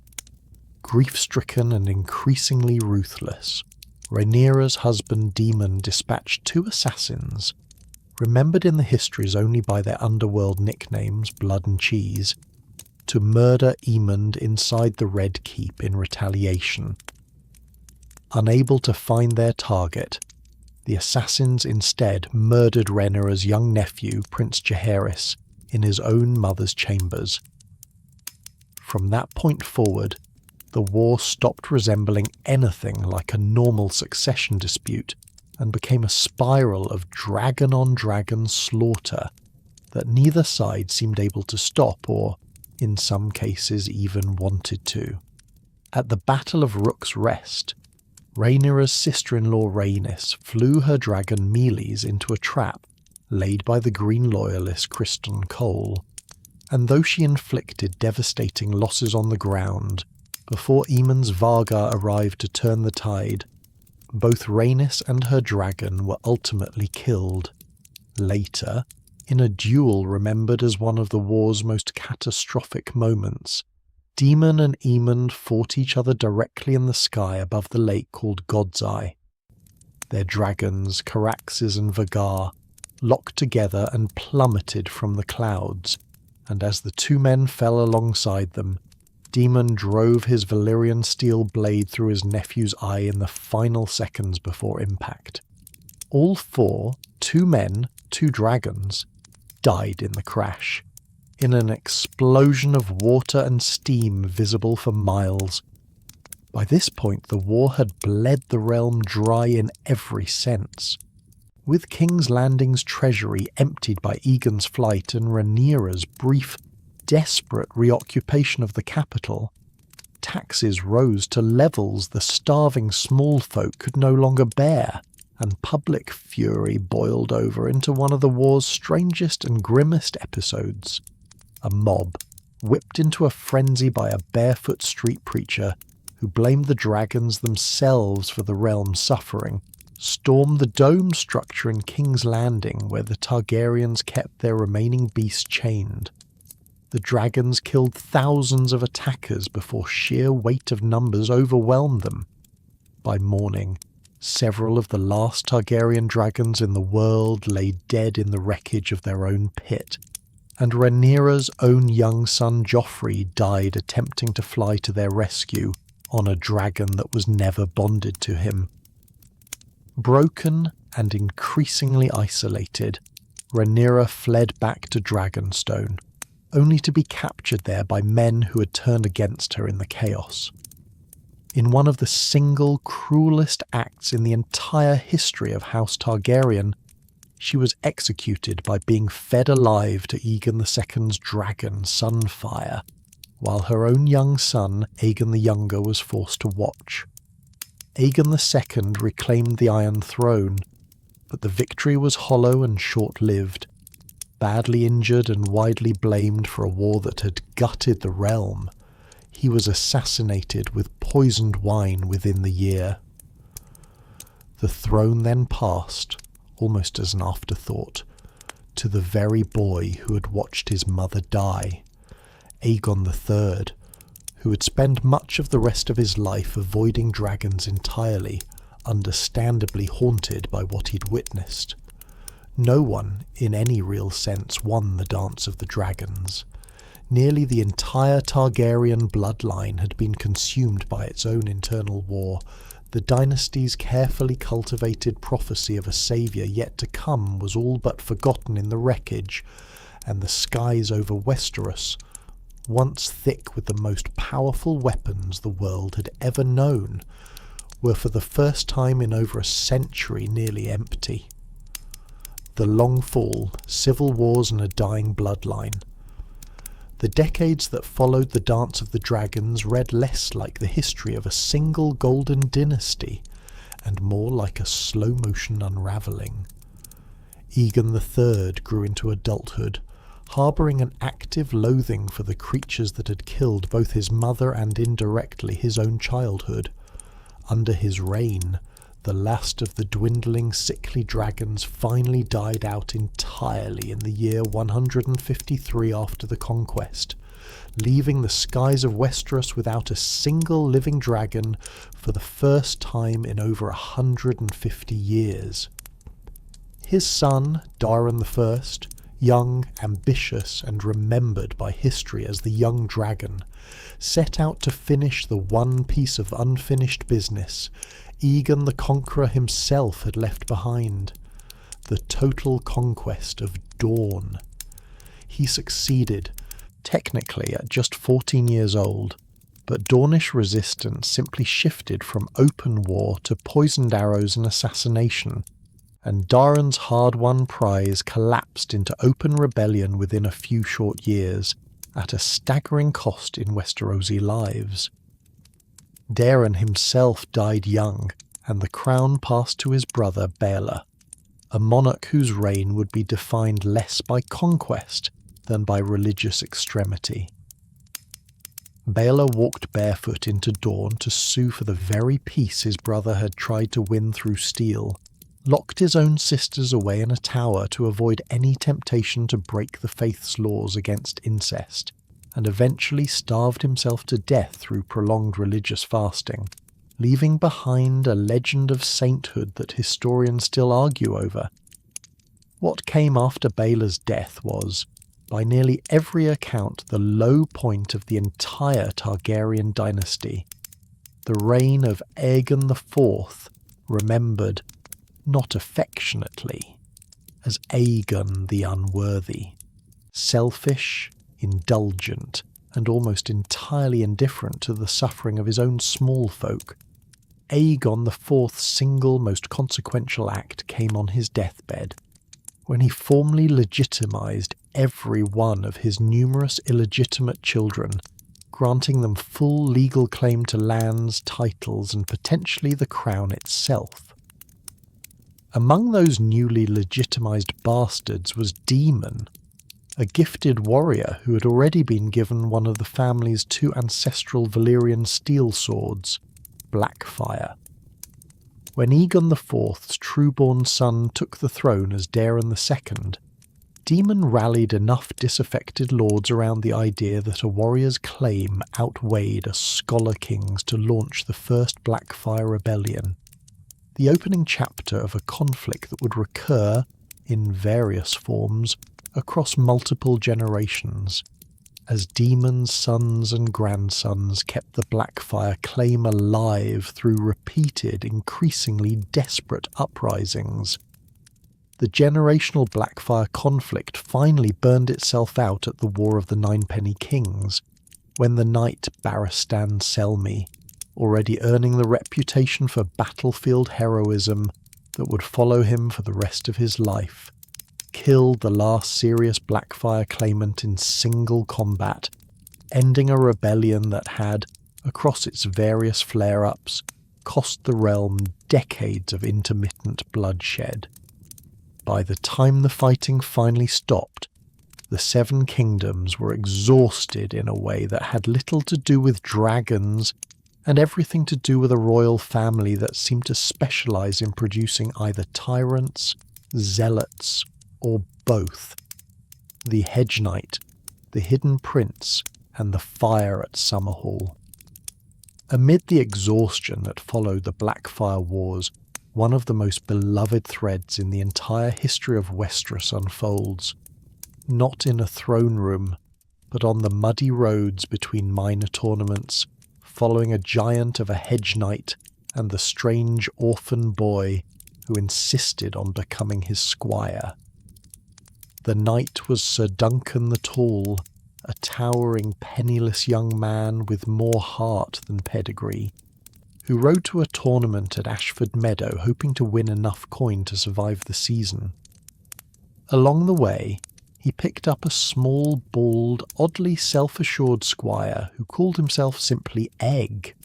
Grief-stricken and increasingly ruthless, Rhaenyra's husband Daemon dispatched 2 assassins, remembered in the histories only by their underworld nicknames Blood and Cheese, to murder Aemond inside the Red Keep in retaliation. Unable to find their target, the assassins instead murdered Rhaenyra's young nephew, Prince Jaehaerys, in his own mother's chambers. From that point forward, the war stopped resembling anything like a normal succession dispute and became a spiral of dragon-on-dragon slaughter that neither side seemed able to stop or, in some cases, even wanted to. At the Battle of Rook's Rest, Rhaenyra's sister-in-law Rhaenys flew her dragon Mealy's into a trap laid by the Green Loyalist Criston Cole, and though she inflicted devastating losses on the ground, before Aemond's Varga arrived to turn the tide, both Rhaenys and her dragon were ultimately killed. Later, in a duel remembered as one of the war's most catastrophic moments, Daemon and Aemond fought each other directly in the sky above the lake called God's Eye. Their dragons, Caraxes and Vhagar, locked together and plummeted from the clouds, and as the 2 men fell alongside them, Daemon drove his Valyrian steel blade through his nephew's eye in the final seconds before impact. All 4, 2 men, 2 dragons, died in the crash, in an explosion of water and steam visible for miles. By this point the war had bled the realm dry in every sense. With King's Landing's treasury emptied by Aegon's flight and Rhaenyra's brief, desperate reoccupation of the capital, taxes rose to levels the starving small folk could no longer bear, and public fury boiled over into one of the war's strangest and grimmest episodes. A mob, whipped into a frenzy by a barefoot street preacher who blamed the dragons themselves for the realm's suffering, stormed the dome structure in King's Landing where the Targaryens kept their remaining beasts chained. The dragons killed thousands of attackers before sheer weight of numbers overwhelmed them. By morning, several of the last Targaryen dragons in the world lay dead in the wreckage of their own pit, and Rhaenyra's own young son Joffrey died attempting to fly to their rescue on a dragon that was never bonded to him. Broken and increasingly isolated, Rhaenyra fled back to Dragonstone, only to be captured there by men who had turned against her in the chaos. In one of the single cruelest acts in the entire history of House Targaryen, she was executed by being fed alive to Aegon II's dragon, Sunfire, while her own young son, Aegon the Younger, was forced to watch. Aegon II reclaimed the Iron Throne, but the victory was hollow and short-lived. Badly injured and widely blamed for a war that had gutted the realm, he was assassinated with poisoned wine within the year. The throne then passed, almost as an afterthought, to the very boy who had watched his mother die, Aegon III, who would spend much of the rest of his life avoiding dragons entirely, understandably haunted by what he'd witnessed. No one, in any real sense, won the Dance of the Dragons. Nearly the entire Targaryen bloodline had been consumed by its own internal war. The dynasty's carefully cultivated prophecy of a saviour yet to come was all but forgotten in the wreckage, and the skies over Westeros, once thick with the most powerful weapons the world had ever known, were for the first time in over a century nearly empty. The long fall, civil wars and a dying bloodline. The decades that followed the Dance of the Dragons read less like the history of a single golden dynasty, and more like a slow-motion unravelling. Aegon III grew into adulthood, harbouring an active loathing for the creatures that had killed both his mother and indirectly his own childhood. Under his reign, the last of the dwindling sickly dragons finally died out entirely in the year 153 after the conquest, leaving the skies of Westeros without a single living dragon for the first time in over 150 years. His son, Daron I, young, ambitious, and remembered by history as the young dragon, set out to finish the one piece of unfinished business Aegon the Conqueror himself had left behind: the total conquest of Dorne. He succeeded, technically at just 14 years old, but Dornish resistance simply shifted from open war to poisoned arrows and assassination, and Daron's hard-won prize collapsed into open rebellion within a few short years, at a staggering cost in Westerosi lives. Daron himself died young, and the crown passed to his brother Baela, a monarch whose reign would be defined less by conquest than by religious extremity. Baela walked barefoot into Dorne to sue for the very peace his brother had tried to win through steel, locked his own sisters away in a tower to avoid any temptation to break the faith's laws against incest, and eventually starved himself to death through prolonged religious fasting, leaving behind a legend of sainthood that historians still argue over. What came after Baela's death was, by nearly every account, the low point of the entire Targaryen dynasty. The reign of Aegon IV, remembered, not affectionately, as Aegon the Unworthy, selfish, indulgent, and almost entirely indifferent to the suffering of his own small folk. Aegon IV's single most consequential act came on his deathbed, when he formally legitimised every one of his numerous illegitimate children, granting them full legal claim to lands, titles, and potentially the crown itself. Among those newly legitimised bastards was Daemon, a gifted warrior who had already been given one of the family's two ancestral Valyrian steel swords, Blackfire. When Aegon IV's true-born son took the throne as Daron II, Daemon rallied enough disaffected lords around the idea that a warrior's claim outweighed a scholar king's to launch the first Blackfire rebellion, the opening chapter of a conflict that would recur, in various forms, across multiple generations, as Daemon's sons and grandsons kept the Blackfire claim alive through repeated, increasingly desperate uprisings. The generational Blackfire conflict finally burned itself out at the War of the Ninepenny Kings, when the knight Barristan Selmy, already earning the reputation for battlefield heroism that would follow him for the rest of his life, killed the last serious Blackfire claimant in single combat, ending a rebellion that had, across its various flare-ups, cost the realm decades of intermittent bloodshed. By the time the fighting finally stopped, the Seven Kingdoms were exhausted in a way that had little to do with dragons and everything to do with a royal family that seemed to specialise in producing either tyrants, zealots, or both. The Hedge Knight, the Hidden Prince, and the fire at Summerhall. Amid the exhaustion that followed the Blackfire Wars, one of the most beloved threads in the entire history of Westeros unfolds, not in a throne room, but on the muddy roads between minor tournaments, following a giant of a hedge knight and the strange orphan boy who insisted on becoming his squire. The knight was Sir Duncan the Tall, a towering, penniless young man with more heart than pedigree, who rode to a tournament at Ashford Meadow hoping to win enough coin to survive the season. Along the way, he picked up a small, bald, oddly self-assured squire who called himself simply Egg.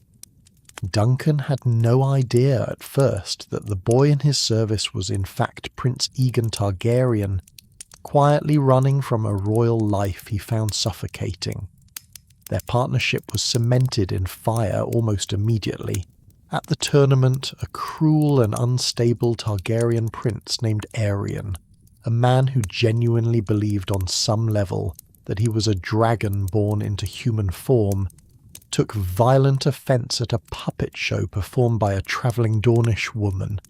Duncan had no idea at first that the boy in his service was in fact Prince Aegon Targaryen, quietly running from a royal life he found suffocating. Their partnership was cemented in fire almost immediately. At the tournament, a cruel and unstable Targaryen prince named Aerion, a man who genuinely believed on some level that he was a dragon born into human form, took violent offence at a puppet show performed by a travelling Dornish woman,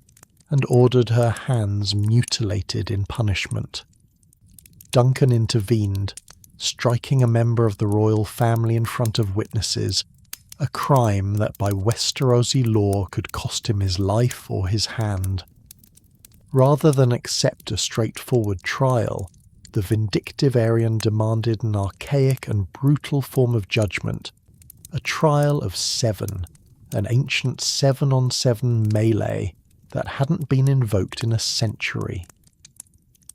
and ordered her hands mutilated in punishment. Duncan intervened, striking a member of the royal family in front of witnesses, a crime that by Westerosi law could cost him his life or his hand. Rather than accept a straightforward trial, the vindictive Aerion demanded an archaic and brutal form of judgment, a trial of 7, an ancient 7-on-7 melee that hadn't been invoked in a century.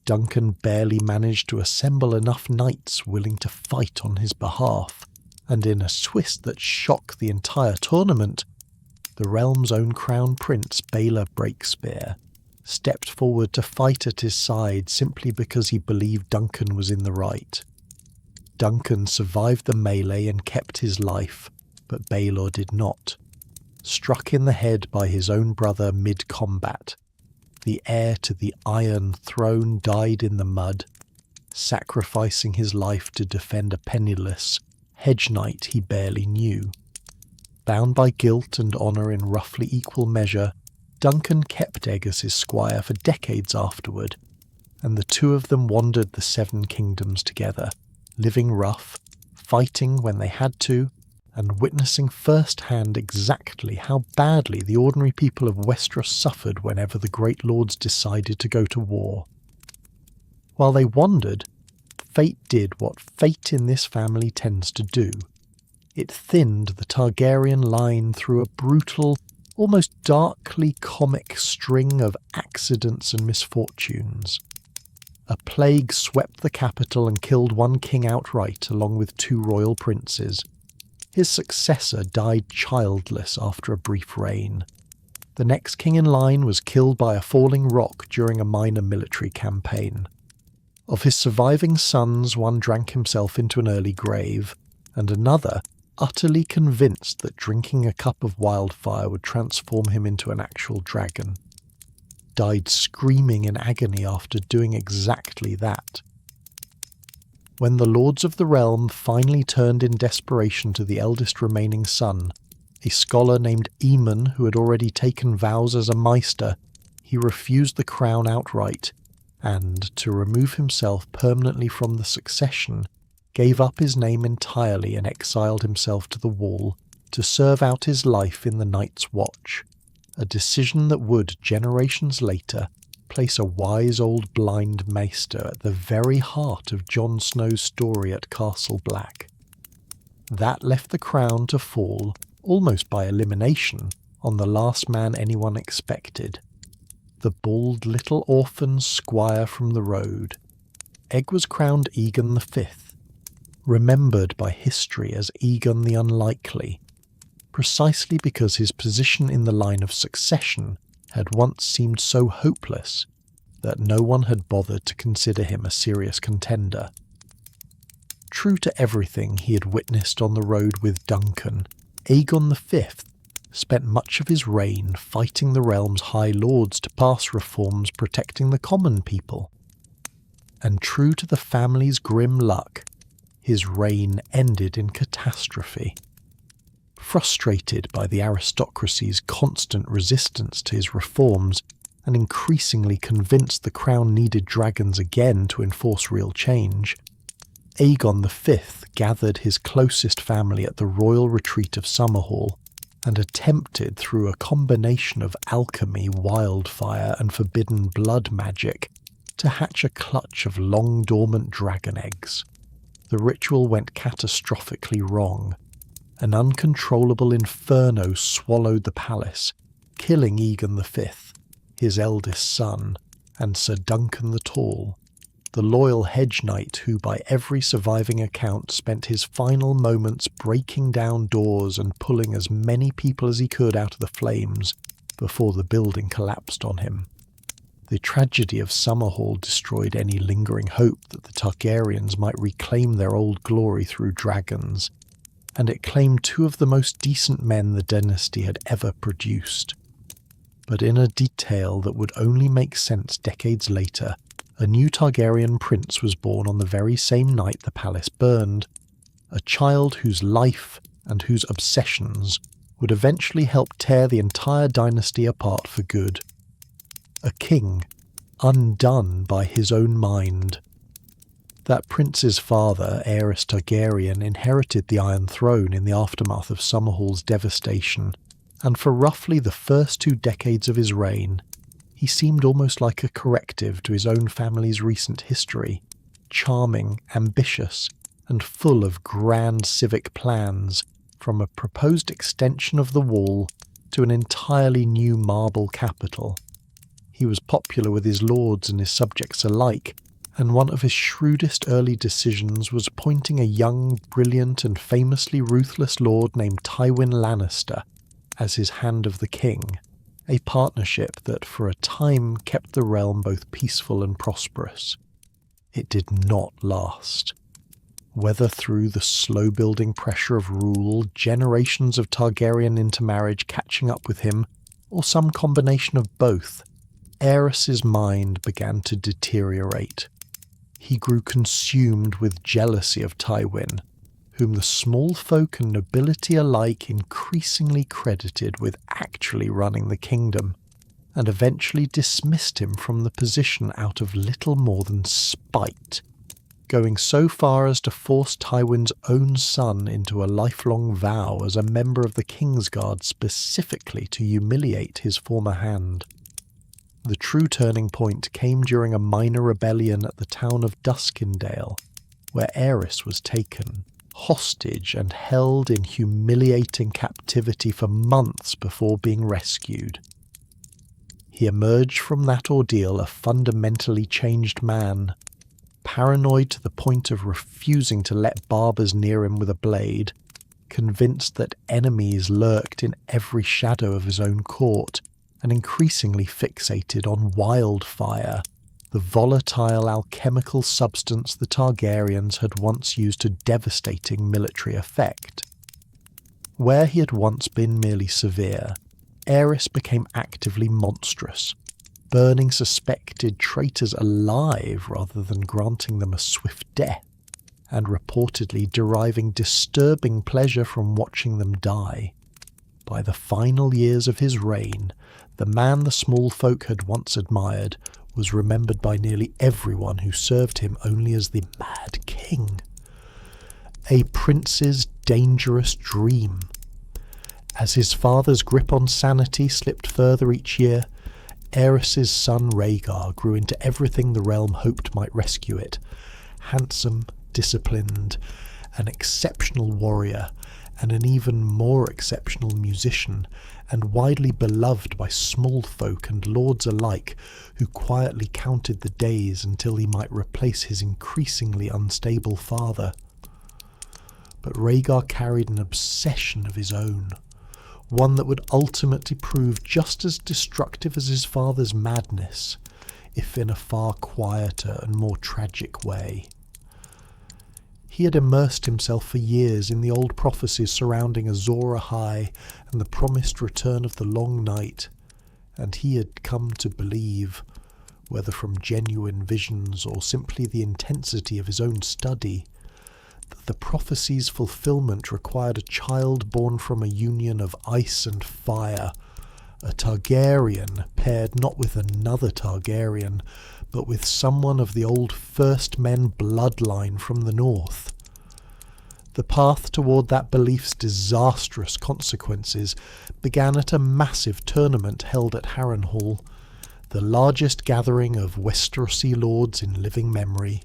Duncan barely managed to assemble enough knights willing to fight on his behalf, and in a twist that shocked the entire tournament, the realm's own crown prince, Baelor Breakspear, stepped forward to fight at his side simply because he believed Duncan was in the right. Duncan survived the melee and kept his life, but Baelor did not. Struck in the head by his own brother mid-combat, the heir to the Iron Throne died in the mud, sacrificing his life to defend a penniless hedge knight he barely knew. Bound by guilt and honour in roughly equal measure, Duncan kept Egg as his squire for decades afterward, and the two of them wandered the 7 kingdoms together, living rough, fighting when they had to, and witnessing firsthand exactly how badly the ordinary people of Westeros suffered whenever the great lords decided to go to war. While they wandered, fate did what fate in this family tends to do. It thinned the Targaryen line through a brutal, almost darkly comic string of accidents and misfortunes. A plague swept the capital and killed one king outright along with 2 royal princes. His successor died childless after a brief reign. The next king in line was killed by a falling rock during a minor military campaign. Of his surviving sons, one drank himself into an early grave, and another, utterly convinced that drinking a cup of wildfire would transform him into an actual dragon, died screaming in agony after doing exactly that. When the lords of the realm finally turned in desperation to the eldest remaining son, a scholar named Aemon who had already taken vows as a maester, he refused the crown outright, and, to remove himself permanently from the succession, gave up his name entirely and exiled himself to the Wall to serve out his life in the Night's Watch, a decision that would, generations later, place a wise old blind maester at the very heart of Jon Snow's story at Castle Black. That left the crown to fall, almost by elimination, on the last man anyone expected, the bald little orphan squire from the road. Egg was crowned Aegon V, remembered by history as Aegon the Unlikely, precisely because his position in the line of succession had once seemed so hopeless that no one had bothered to consider him a serious contender. True to everything he had witnessed on the road with Duncan, Aegon V spent much of his reign fighting the realm's high lords to pass reforms protecting the common people. And true to the family's grim luck, his reign ended in catastrophe. Frustrated by the aristocracy's constant resistance to his reforms, and increasingly convinced the crown needed dragons again to enforce real change, Aegon V gathered his closest family at the royal retreat of Summerhall and attempted, through a combination of alchemy, wildfire, and forbidden blood magic, to hatch a clutch of long-dormant dragon eggs. The ritual went catastrophically wrong. An uncontrollable inferno swallowed the palace, killing Aegon V, his eldest son, and Sir Duncan the Tall, the loyal hedge knight who by every surviving account spent his final moments breaking down doors and pulling as many people as he could out of the flames before the building collapsed on him. The tragedy of Summerhall destroyed any lingering hope that the Targaryens might reclaim their old glory through dragons, and it claimed two of the most decent men the dynasty had ever produced. But in a detail that would only make sense decades later, a new Targaryen prince was born on the very same night the palace burned, a child whose life and whose obsessions would eventually help tear the entire dynasty apart for good. A king, undone by his own mind. That prince's father, Aerys Targaryen, inherited the Iron Throne in the aftermath of Summerhall's devastation, and for roughly the first 2 decades of his reign, he seemed almost like a corrective to his own family's recent history, charming, ambitious, and full of grand civic plans, from a proposed extension of the wall to an entirely new marble capital. He was popular with his lords and his subjects alike, and one of his shrewdest early decisions was appointing a young, brilliant, and famously ruthless lord named Tywin Lannister as his Hand of the King, a partnership that for a time kept the realm both peaceful and prosperous. It did not last. Whether through the slow-building pressure of rule, generations of Targaryen intermarriage catching up with him, or some combination of both, Aerys's mind began to deteriorate. He grew consumed with jealousy of Tywin, whom the small folk and nobility alike increasingly credited with actually running the kingdom, and eventually dismissed him from the position out of little more than spite, going so far as to force Tywin's own son into a lifelong vow as a member of the Kingsguard specifically to humiliate his former hand. The true turning point came during a minor rebellion at the town of Duskendale, where Aerys was taken hostage and held in humiliating captivity for months before being rescued. He emerged from that ordeal a fundamentally changed man, paranoid to the point of refusing to let barbers near him with a blade, convinced that enemies lurked in every shadow of his own court, and increasingly fixated on wildfire, the volatile alchemical substance the Targaryens had once used to devastating military effect. Where he had once been merely severe, Aerys became actively monstrous, burning suspected traitors alive rather than granting them a swift death, and reportedly deriving disturbing pleasure from watching them die. By the final years of his reign, the man the small folk had once admired was remembered by nearly everyone who served him only as the Mad King. A prince's dangerous dream. As his father's grip on sanity slipped further each year, Aerys's son Rhaegar grew into everything the realm hoped might rescue it. Handsome, disciplined, an exceptional warrior, and an even more exceptional musician, and widely beloved by small folk and lords alike, who quietly counted the days until he might replace his increasingly unstable father. But Rhaegar carried an obsession of his own, one that would ultimately prove just as destructive as his father's madness, if in a far quieter and more tragic way. He had immersed himself for years in the old prophecies surrounding Azor Ahai and the promised return of the Long Night, and he had come to believe, whether from genuine visions or simply the intensity of his own study, that the prophecy's fulfillment required a child born from a union of ice and fire, a Targaryen paired not with another Targaryen, but with someone of the old First Men bloodline from the north. The path toward that belief's disastrous consequences began at a massive tournament held at Harrenhal, the largest gathering of Westerosi lords in living memory.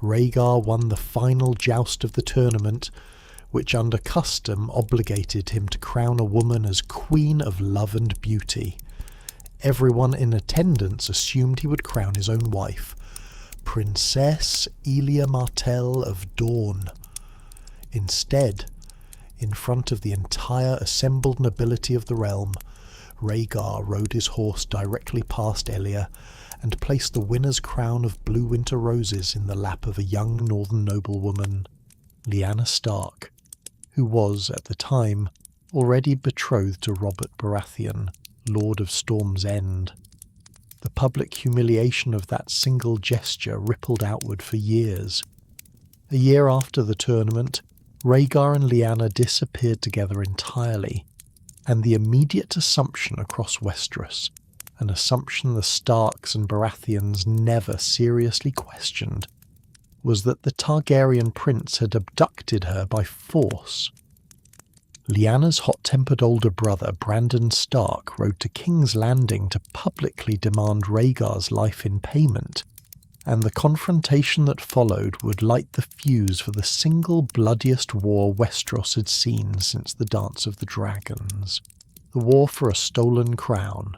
Rhaegar won the final joust of the tournament, which under custom obligated him to crown a woman as Queen of Love and Beauty. Everyone in attendance assumed he would crown his own wife, Princess Elia Martell of Dawn. Instead, in front of the entire assembled nobility of the realm, Rhaegar rode his horse directly past Elia and placed the winner's crown of blue winter roses in the lap of a young northern noblewoman, Lyanna Stark, who was, at the time, already betrothed to Robert Baratheon, Lord of Storm's End. The public humiliation of that single gesture rippled outward for years. A year after the tournament, Rhaegar and Lyanna disappeared together entirely, and the immediate assumption across Westeros, an assumption the Starks and Baratheons never seriously questioned, was that the Targaryen prince had abducted her by force. Lyanna's hot-tempered older brother, Brandon Stark, rode to King's Landing to publicly demand Rhaegar's life in payment, and the confrontation that followed would light the fuse for the single bloodiest war Westeros had seen since the Dance of the Dragons, the war for a stolen crown.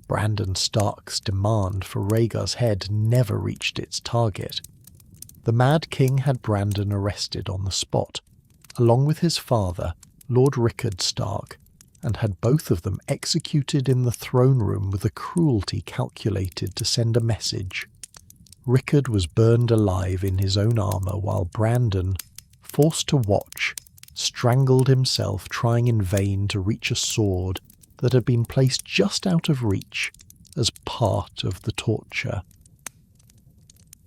Brandon Stark's demand for Rhaegar's head never reached its target. The Mad King had Brandon arrested on the spot, along with his father, Lord Rickard Stark, and had both of them executed in the throne room with a cruelty calculated to send a message. Rickard was burned alive in his own armour, while Brandon, forced to watch, strangled himself trying in vain to reach a sword that had been placed just out of reach as part of the torture.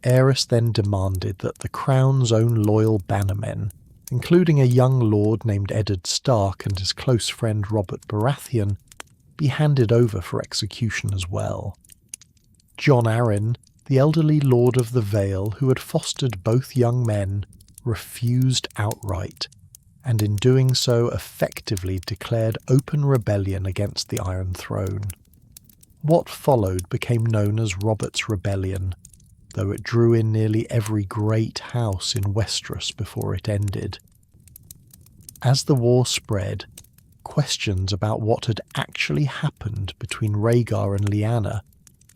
Aerys then demanded that the Crown's own loyal bannermen, including a young lord named Eddard Stark and his close friend Robert Baratheon, be handed over for execution as well. Jon Arryn, the elderly Lord of the Vale who had fostered both young men, refused outright, and in doing so effectively declared open rebellion against the Iron Throne. What followed became known as Robert's Rebellion, though it drew in nearly every great house in Westeros before it ended. As the war spread, questions about what had actually happened between Rhaegar and Lyanna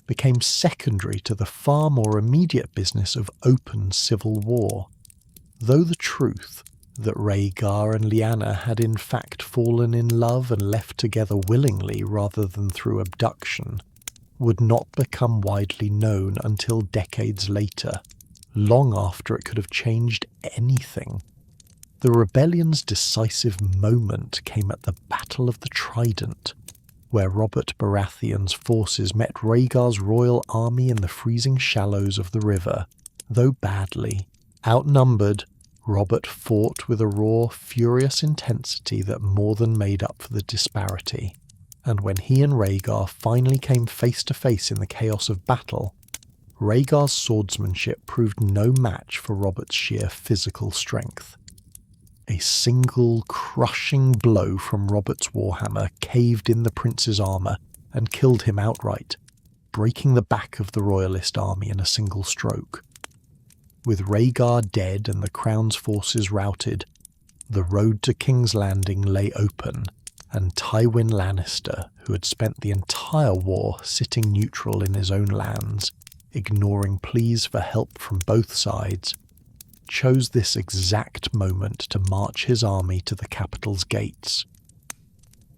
became secondary to the far more immediate business of open civil war, though the truth that Rhaegar and Lyanna had in fact fallen in love and left together willingly rather than through abduction would not become widely known until decades later, long after it could have changed anything. The rebellion's decisive moment came at the Battle of the Trident, where Robert Baratheon's forces met Rhaegar's royal army in the freezing shallows of the river. Though badly outnumbered, Robert fought with a raw, furious intensity that more than made up for the disparity, and when he and Rhaegar finally came face to face in the chaos of battle, Rhaegar's swordsmanship proved no match for Robert's sheer physical strength. A single crushing blow from Robert's warhammer caved in the prince's armour and killed him outright, breaking the back of the royalist army in a single stroke. With Rhaegar dead and the Crown's forces routed, the road to King's Landing lay open, and Tywin Lannister, who had spent the entire war sitting neutral in his own lands, ignoring pleas for help from both sides, chose this exact moment to march his army to the capital's gates.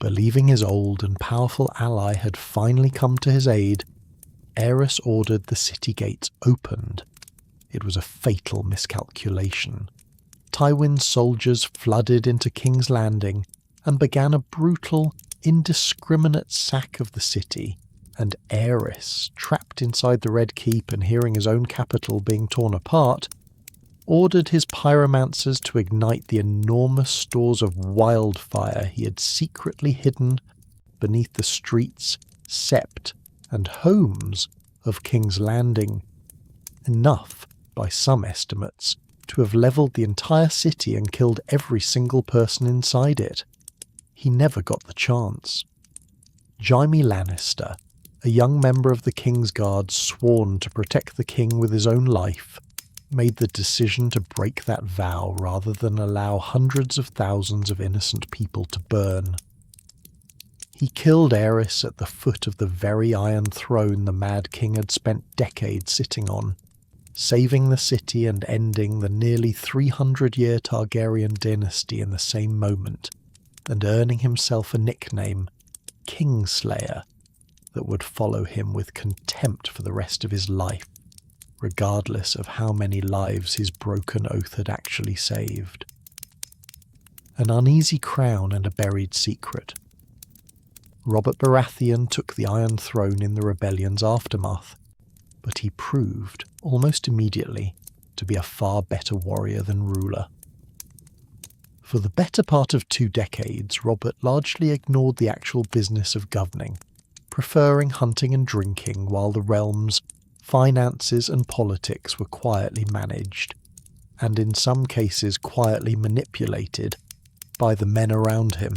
Believing his old and powerful ally had finally come to his aid, Aerys ordered the city gates opened. It was a fatal miscalculation. Tywin's soldiers flooded into King's Landing and began a brutal, indiscriminate sack of the city, and Aerys, trapped inside the Red Keep and hearing his own capital being torn apart, ordered his pyromancers to ignite the enormous stores of wildfire he had secretly hidden beneath the streets, sept, and homes of King's Landing, enough, by some estimates, to have levelled the entire city and killed every single person inside it. He never got the chance. Jaime Lannister, a young member of the King's Guard sworn to protect the king with his own life, made the decision to break that vow rather than allow hundreds of thousands of innocent people to burn. He killed Aerys at the foot of the very Iron Throne the Mad King had spent decades sitting on, saving the city and ending the nearly 300-year Targaryen dynasty in the same moment, and earning himself a nickname, Kingslayer, that would follow him with contempt for the rest of his life, regardless of how many lives his broken oath had actually saved. An uneasy crown and a buried secret. Robert Baratheon took the Iron Throne in the rebellion's aftermath, but he proved, almost immediately, to be a far better warrior than ruler. For the better part of 2 decades, Robert largely ignored the actual business of governing, preferring hunting and drinking while the realm's finances and politics were quietly managed, and in some cases quietly manipulated, by the men around him.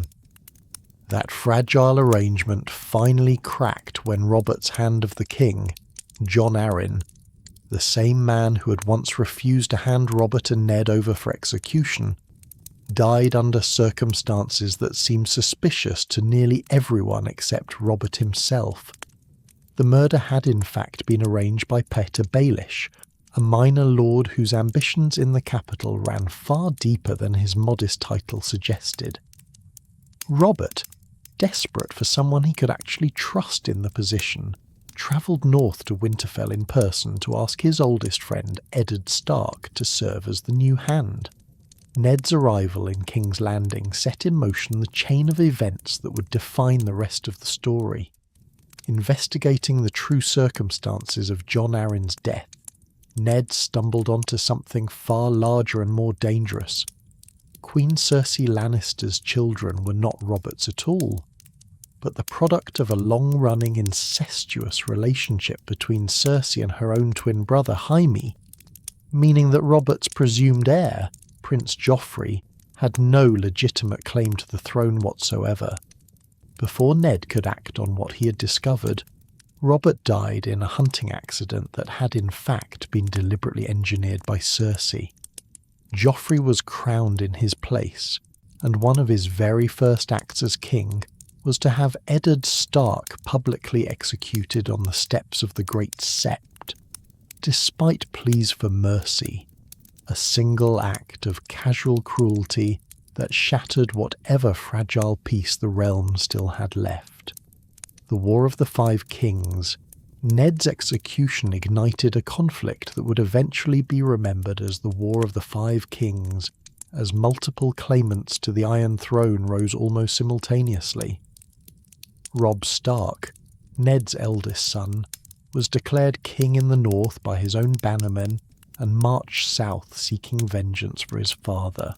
That fragile arrangement finally cracked when Robert's hand of the king, Jon Arryn, the same man who had once refused to hand Robert and Ned over for execution, died under circumstances that seemed suspicious to nearly everyone except Robert himself. The murder had in fact been arranged by Petyr Baelish, a minor lord whose ambitions in the capital ran far deeper than his modest title suggested. Robert, desperate for someone he could actually trust in the position, travelled north to Winterfell in person to ask his oldest friend Eddard Stark to serve as the new hand. Ned's arrival in King's Landing set in motion the chain of events that would define the rest of the story. Investigating the true circumstances of Jon Arryn's death, Ned stumbled onto something far larger and more dangerous. Queen Cersei Lannister's children were not Robert's at all, but the product of a long-running incestuous relationship between Cersei and her own twin brother Jaime, meaning that Robert's presumed heir, Prince Joffrey, had no legitimate claim to the throne whatsoever. Before Ned could act on what he had discovered, Robert died in a hunting accident that had in fact been deliberately engineered by Cersei. Joffrey was crowned in his place, and one of his very first acts as king was to have Eddard Stark publicly executed on the steps of the Great Sept, despite pleas for mercy, a single act of casual cruelty that shattered whatever fragile peace the realm still had left. The War of the Five Kings, Ned's execution ignited a conflict that would eventually be remembered as the War of the Five Kings, as multiple claimants to the Iron Throne rose almost simultaneously. Robb Stark, Ned's eldest son, was declared king in the north by his own bannermen and marched south seeking vengeance for his father.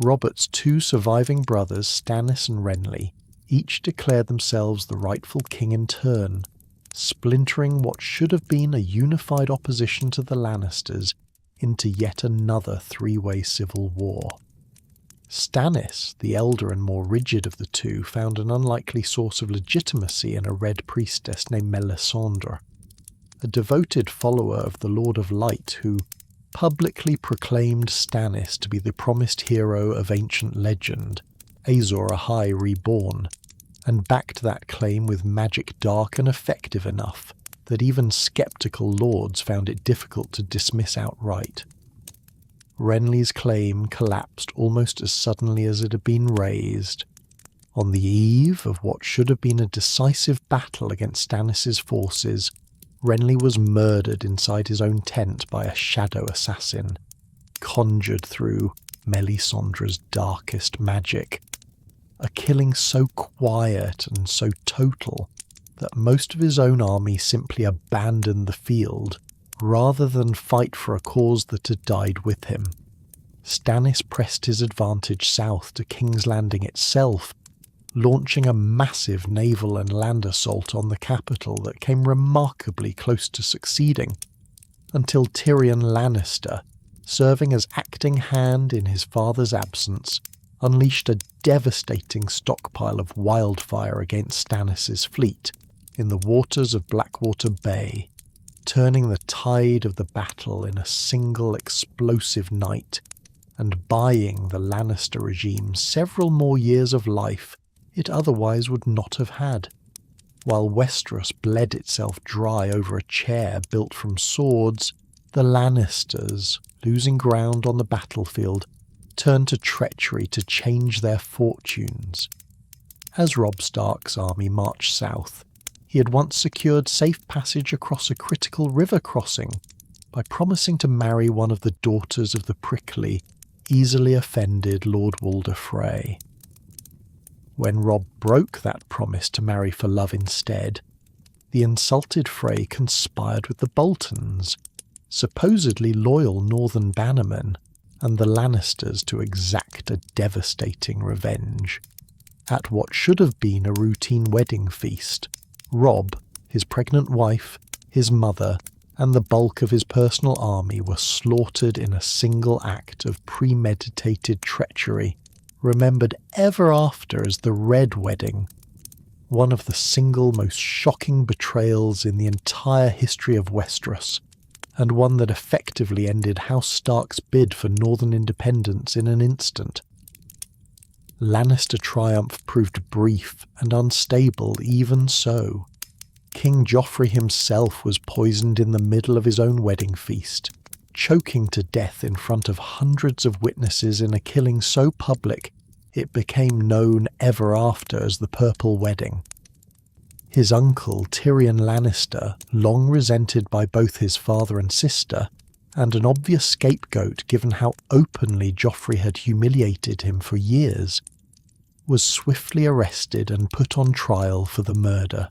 Robert's 2 surviving brothers, Stannis and Renly, each declared themselves the rightful king in turn, splintering what should have been a unified opposition to the Lannisters into yet another 3-way civil war. Stannis, the elder and more rigid of the 2, found an unlikely source of legitimacy in a red priestess named Melisandre, a devoted follower of the Lord of Light who publicly proclaimed Stannis to be the promised hero of ancient legend, Azor Ahai reborn, and backed that claim with magic dark and effective enough that even skeptical lords found it difficult to dismiss outright. Renly's claim collapsed almost as suddenly as it had been raised. On the eve of what should have been a decisive battle against Stannis' forces, Renly was murdered inside his own tent by a shadow assassin, conjured through Melisandre's darkest magic. A killing so quiet and so total that most of his own army simply abandoned the field rather than fight for a cause that had died with him. Stannis pressed his advantage south to King's Landing itself, launching a massive naval and land assault on the capital that came remarkably close to succeeding, until Tyrion Lannister, serving as acting hand in his father's absence, unleashed a devastating stockpile of wildfire against Stannis' fleet in the waters of Blackwater Bay, turning the tide of the battle in a single explosive night and buying the Lannister regime several more years of life it otherwise would not have had. While Westeros bled itself dry over a chair built from swords, the Lannisters, losing ground on the battlefield, turned to treachery to change their fortunes. As Robb Stark's army marched south, he had once secured safe passage across a critical river crossing by promising to marry one of the daughters of the prickly, easily offended Lord Walder Frey. When Robb broke that promise to marry for love instead, the insulted Frey conspired with the Boltons, supposedly loyal northern bannermen, and the Lannisters to exact a devastating revenge. At what should have been a routine wedding feast, Robb, his pregnant wife, his mother, and the bulk of his personal army were slaughtered in a single act of premeditated treachery, remembered ever after as the Red Wedding, one of the single most shocking betrayals in the entire history of Westeros, and one that effectively ended House Stark's bid for northern independence in an instant. Lannister triumph proved brief and unstable even so. King Joffrey himself was poisoned in the middle of his own wedding feast, choking to death in front of hundreds of witnesses in a killing so public it became known ever after as the Purple Wedding. His uncle Tyrion Lannister, long resented by both his father and sister, and an obvious scapegoat given how openly Joffrey had humiliated him for years, was swiftly arrested and put on trial for the murder.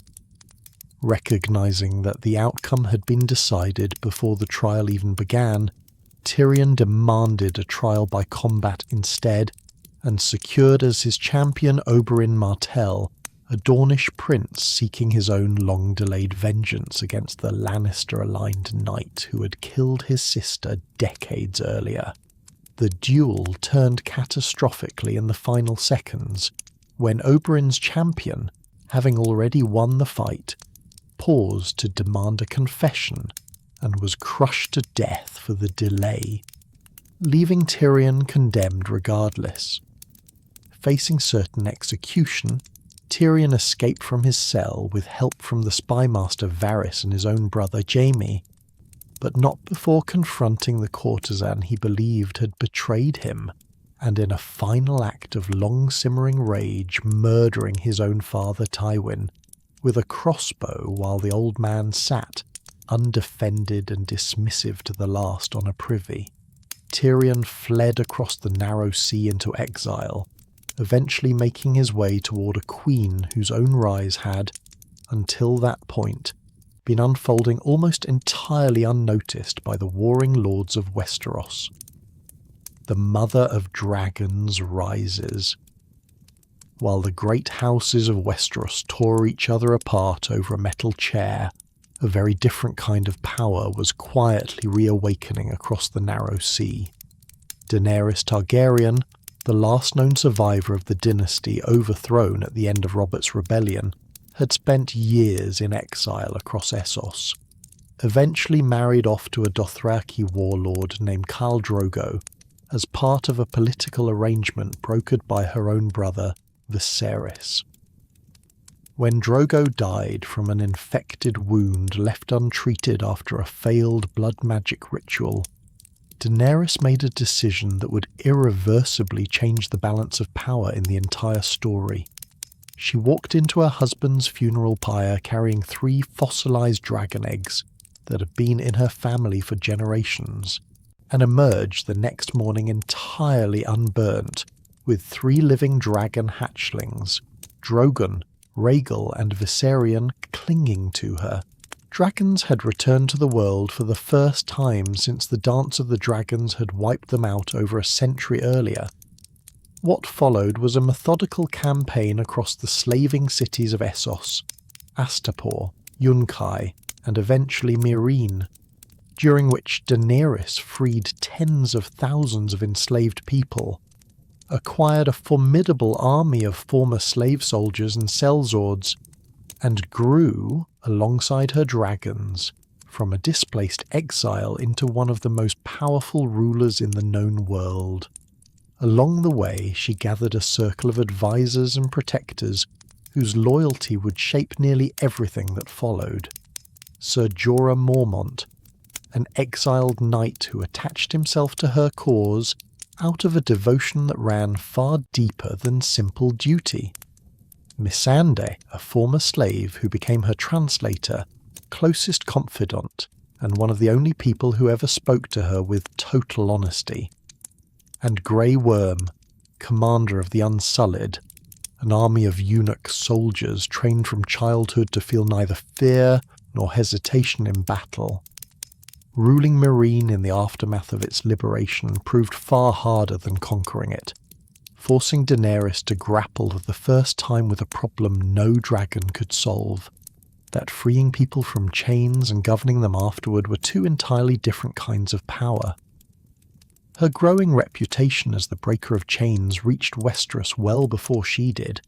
Recognizing that the outcome had been decided before the trial even began, Tyrion demanded a trial by combat instead, and secured as his champion Oberyn Martell, a Dornish prince seeking his own long-delayed vengeance against the Lannister-aligned knight who had killed his sister decades earlier. The duel turned catastrophically in the final seconds, when Oberyn's champion, having already won the fight, paused to demand a confession and was crushed to death for the delay, leaving Tyrion condemned regardless. Facing certain execution, Tyrion escaped from his cell with help from the spymaster Varys and his own brother Jaime, but not before confronting the courtesan he believed had betrayed him, and in a final act of long-simmering rage murdering his own father Tywin with a crossbow while the old man sat, undefended and dismissive to the last on a privy. Tyrion fled across the narrow sea into exile, eventually making his way toward a queen whose own rise had, until that point, been unfolding almost entirely unnoticed by the warring lords of Westeros. The Mother of Dragons rises. While the great houses of Westeros tore each other apart over a metal chair, a very different kind of power was quietly reawakening across the narrow sea. Daenerys Targaryen, the last known survivor of the dynasty overthrown at the end of Robert's rebellion, had spent years in exile across Essos, eventually married off to a Dothraki warlord named Khal Drogo as part of a political arrangement brokered by her own brother, Viserys. When Drogo died from an infected wound left untreated after a failed blood magic ritual, Daenerys made a decision that would irreversibly change the balance of power in the entire story. She walked into her husband's funeral pyre carrying 3 fossilized dragon eggs that had been in her family for generations, and emerged the next morning entirely unburnt, with 3 living dragon hatchlings, Drogon, Rhaegal and Viserion, clinging to her, Dragons had returned to the world for the first time since the Dance of the Dragons had wiped them out over a century earlier. What followed was a methodical campaign across the slaving cities of Essos, Astapor, Yunkai, and eventually Meereen, during which Daenerys freed tens of thousands of enslaved people, acquired a formidable army of former slave soldiers and sellswords, and grew, alongside her dragons, from a displaced exile into one of the most powerful rulers in the known world. Along the way, she gathered a circle of advisors and protectors whose loyalty would shape nearly everything that followed. Sir Jorah Mormont, an exiled knight who attached himself to her cause out of a devotion that ran far deeper than simple duty. Missandei, a former slave who became her translator, closest confidant, and one of the only people who ever spoke to her with total honesty. And Grey Worm, commander of the Unsullied, an army of eunuch soldiers trained from childhood to feel neither fear nor hesitation in battle. Ruling Meereen in the aftermath of its liberation proved far harder than conquering it, forcing Daenerys to grapple for the first time with a problem no dragon could solve, that freeing people from chains and governing them afterward were two entirely different kinds of power. Her growing reputation as the breaker of chains reached Westeros well before she did,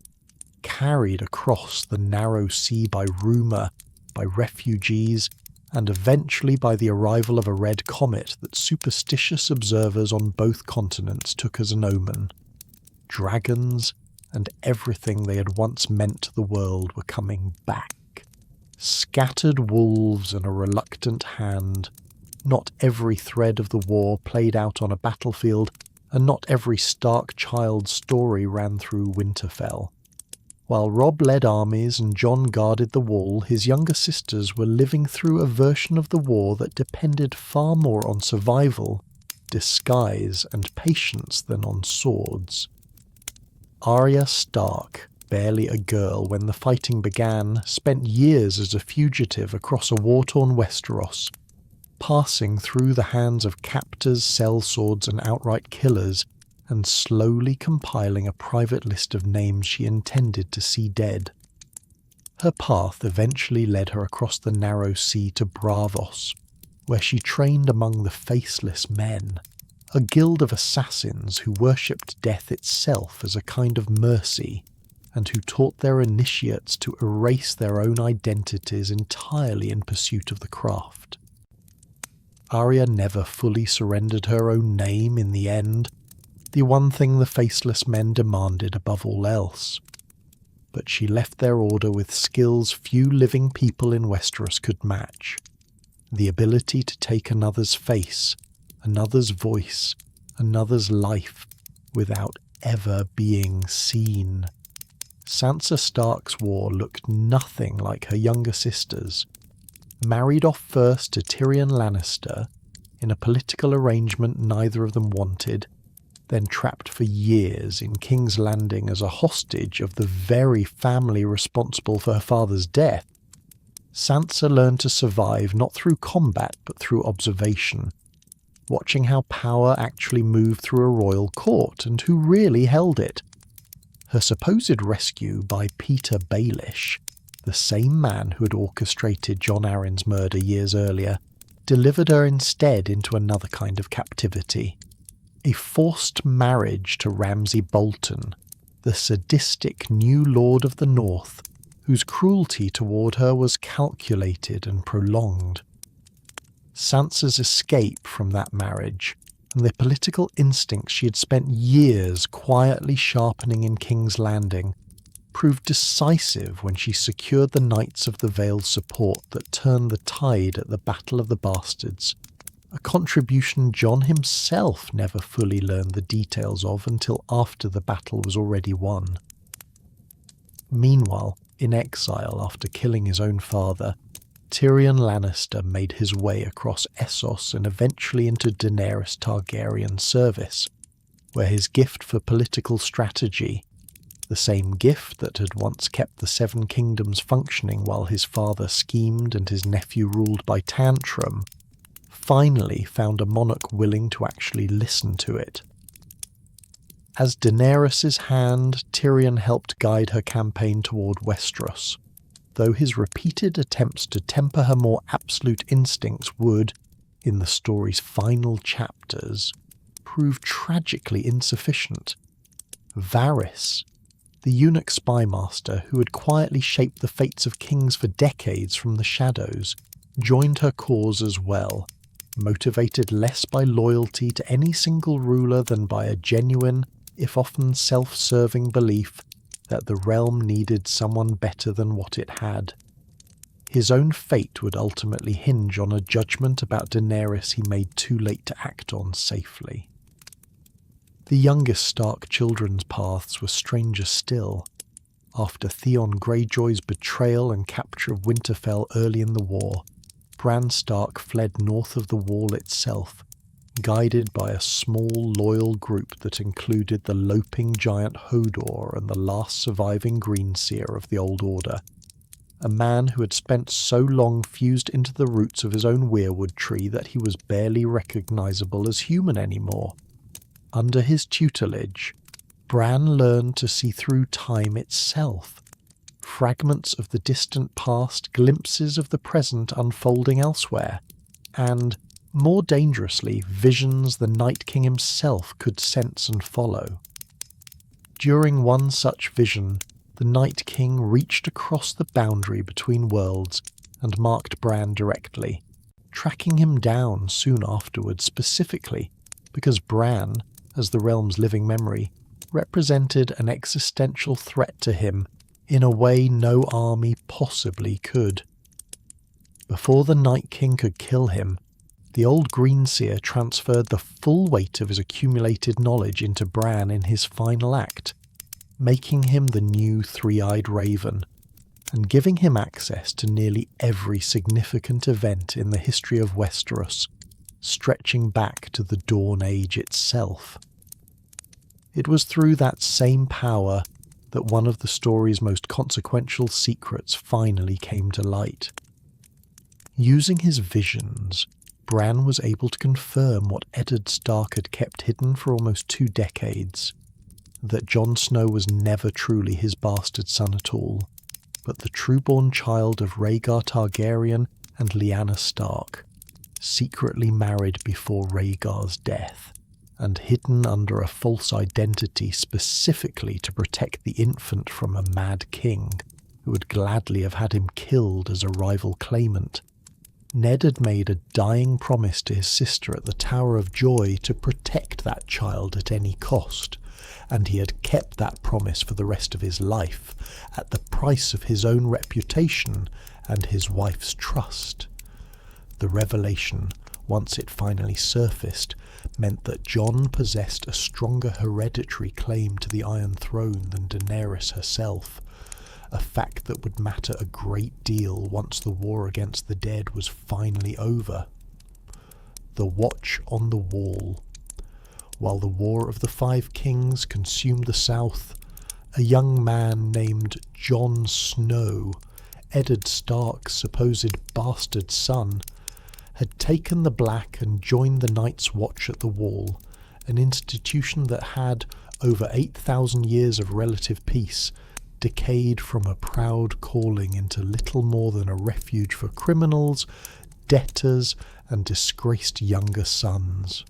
carried across the narrow sea by rumour, by refugees, and eventually by the arrival of a red comet that superstitious observers on both continents took as an omen. Dragons and everything they had once meant to the world were coming back. Scattered wolves and a reluctant hand. Not every thread of the war played out on a battlefield, and not every Stark child's story ran through Winterfell. While Robb led armies and Jon guarded the wall, his younger sisters were living through a version of the war that depended far more on survival, disguise, and patience than on swords. Arya Stark, barely a girl when the fighting began, spent years as a fugitive across a war-torn Westeros, passing through the hands of captors, sellswords, and outright killers, and slowly compiling a private list of names she intended to see dead. Her path eventually led her across the narrow sea to Braavos, where she trained among the Faceless Men, a guild of assassins who worshipped death itself as a kind of mercy, and who taught their initiates to erase their own identities entirely in pursuit of the craft. Arya never fully surrendered her own name in the end, the one thing the Faceless Men demanded above all else. But she left their order with skills few living people in Westeros could match. The ability to take another's face, another's voice, another's life, without ever being seen. Sansa Stark's war looked nothing like her younger sisters. Married off first to Tyrion Lannister, in a political arrangement neither of them wanted, then trapped for years in King's Landing as a hostage of the very family responsible for her father's death, Sansa learned to survive not through combat but through observation, watching how power actually moved through a royal court and who really held it. Her supposed rescue by Peter Baelish, the same man who had orchestrated Jon Arryn's murder years earlier, delivered her instead into another kind of captivity. A forced marriage to Ramsay Bolton, the sadistic new Lord of the North, whose cruelty toward her was calculated and prolonged. Sansa's escape from that marriage, and the political instincts she had spent years quietly sharpening in King's Landing, proved decisive when she secured the Knights of the Vale's support that turned the tide at the Battle of the Bastards, a contribution Jon himself never fully learned the details of until after the battle was already won. Meanwhile, in exile after killing his own father, Tyrion Lannister made his way across Essos and eventually into Daenerys Targaryen's service, where his gift for political strategy, the same gift that had once kept the Seven Kingdoms functioning while his father schemed and his nephew ruled by tantrum, finally found a monarch willing to actually listen to it. As Daenerys' hand, Tyrion helped guide her campaign toward Westeros, though his repeated attempts to temper her more absolute instincts would, in the story's final chapters, prove tragically insufficient. Varys, the eunuch spymaster who had quietly shaped the fates of kings for decades from the shadows, joined her cause as well, motivated less by loyalty to any single ruler than by a genuine, if often self-serving belief that the realm needed someone better than what it had. His own fate would ultimately hinge on a judgment about Daenerys he made too late to act on safely. The youngest Stark children's paths were stranger still. After Theon Greyjoy's betrayal and capture of Winterfell early in the war, Bran Stark fled north of the Wall itself, guided by a small, loyal group that included the loping giant Hodor and the last surviving Greenseer of the Old Order, a man who had spent so long fused into the roots of his own weirwood tree that he was barely recognizable as human anymore. Under his tutelage, Bran learned to see through time itself, fragments of the distant past, glimpses of the present unfolding elsewhere, and, more dangerously, visions the Night King himself could sense and follow. During one such vision, the Night King reached across the boundary between worlds and marked Bran directly, tracking him down soon afterwards specifically because Bran, as the realm's living memory, represented an existential threat to him in a way no army possibly could. Before the Night King could kill him, the old Greenseer transferred the full weight of his accumulated knowledge into Bran in his final act, making him the new three-eyed raven, and giving him access to nearly every significant event in the history of Westeros, stretching back to the Dawn Age itself. It was through that same power that one of the story's most consequential secrets finally came to light. Using his visions, Bran was able to confirm what Eddard Stark had kept hidden for almost 2 decades, that Jon Snow was never truly his bastard son at all, but the trueborn child of Rhaegar Targaryen and Lyanna Stark, secretly married before Rhaegar's death, and hidden under a false identity specifically to protect the infant from a mad king who would gladly have had him killed as a rival claimant. Ned had made a dying promise to his sister at the Tower of Joy to protect that child at any cost, and he had kept that promise for the rest of his life, at the price of his own reputation and his wife's trust. The revelation, once it finally surfaced, meant that Jon possessed a stronger hereditary claim to the Iron Throne than Daenerys herself, a fact that would matter a great deal once the war against the dead was finally over. The Watch on the Wall. While the War of the Five Kings consumed the south, a young man named Jon Snow, Eddard Stark's supposed bastard son, had taken the Black and joined the Night's Watch at the Wall, an institution that had, over 8,000 years of relative peace, decayed from a proud calling into little more than a refuge for criminals, debtors, and disgraced younger sons.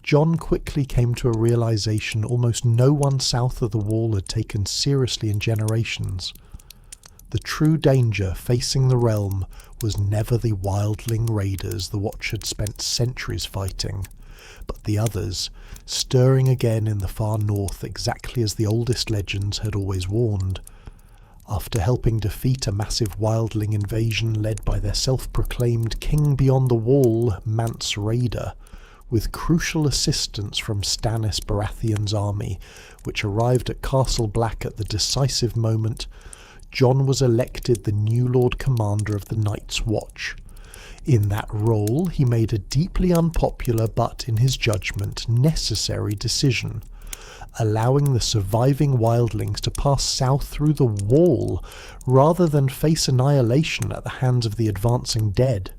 Jon quickly came to a realization almost no one south of the Wall had taken seriously in generations. The true danger facing the realm was never the wildling raiders the Watch had spent centuries fighting, but the others, stirring again in the far north exactly as the oldest legends had always warned. After helping defeat a massive wildling invasion led by their self-proclaimed King Beyond the Wall, Mance Rayder, with crucial assistance from Stannis Baratheon's army, which arrived at Castle Black at the decisive moment, Jon was elected the new Lord Commander of the Night's Watch. In that role, he made a deeply unpopular but, in his judgment, necessary decision. allowing the surviving wildlings to pass south through the wall rather than face annihilation at the hands of the advancing dead.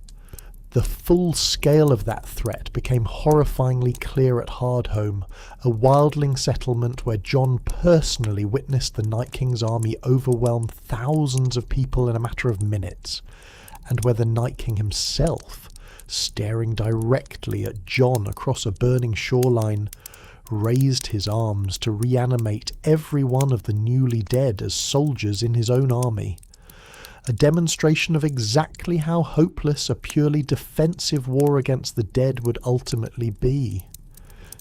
The full scale of that threat became horrifyingly clear at Hardhome, a wildling settlement where Jon personally witnessed the Night King's army overwhelm thousands of people in a matter of minutes, and where the Night King himself, staring directly at Jon across a burning shoreline, raised his arms to reanimate every one of the newly dead as soldiers in his own army. A demonstration of exactly how hopeless a purely defensive war against the dead would ultimately be.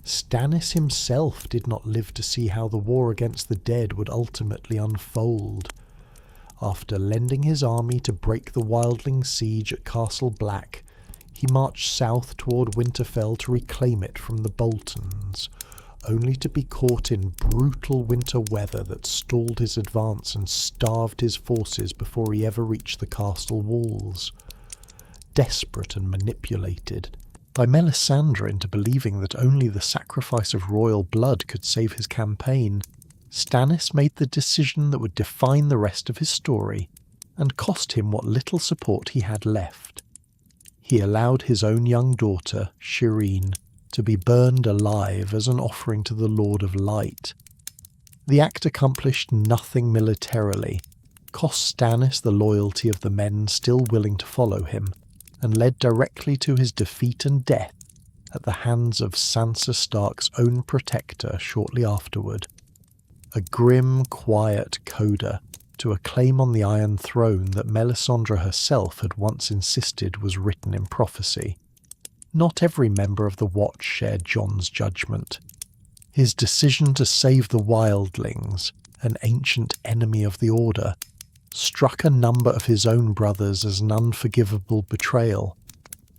Stannis himself did not live to see how the war against the dead would ultimately unfold. After lending his army to break the wildling siege at Castle Black, he marched south toward Winterfell to reclaim it from the Boltons, only to be caught in brutal winter weather that stalled his advance and starved his forces before he ever reached the castle walls. Desperate and manipulated by Melisandre into believing that only the sacrifice of royal blood could save his campaign, Stannis made the decision that would define the rest of his story and cost him what little support he had left. He allowed his own young daughter, Shireen, to be burned alive as an offering to the Lord of Light. The act accomplished nothing militarily, cost Stannis the loyalty of the men still willing to follow him, and led directly to his defeat and death at the hands of Sansa Stark's own protector shortly afterward. A grim, quiet coda to a claim on the Iron Throne that Melisandre herself had once insisted was written in prophecy. Not every member of the Watch shared Jon's judgment. His decision to save the wildlings, an ancient enemy of the Order, struck a number of his own brothers as an unforgivable betrayal,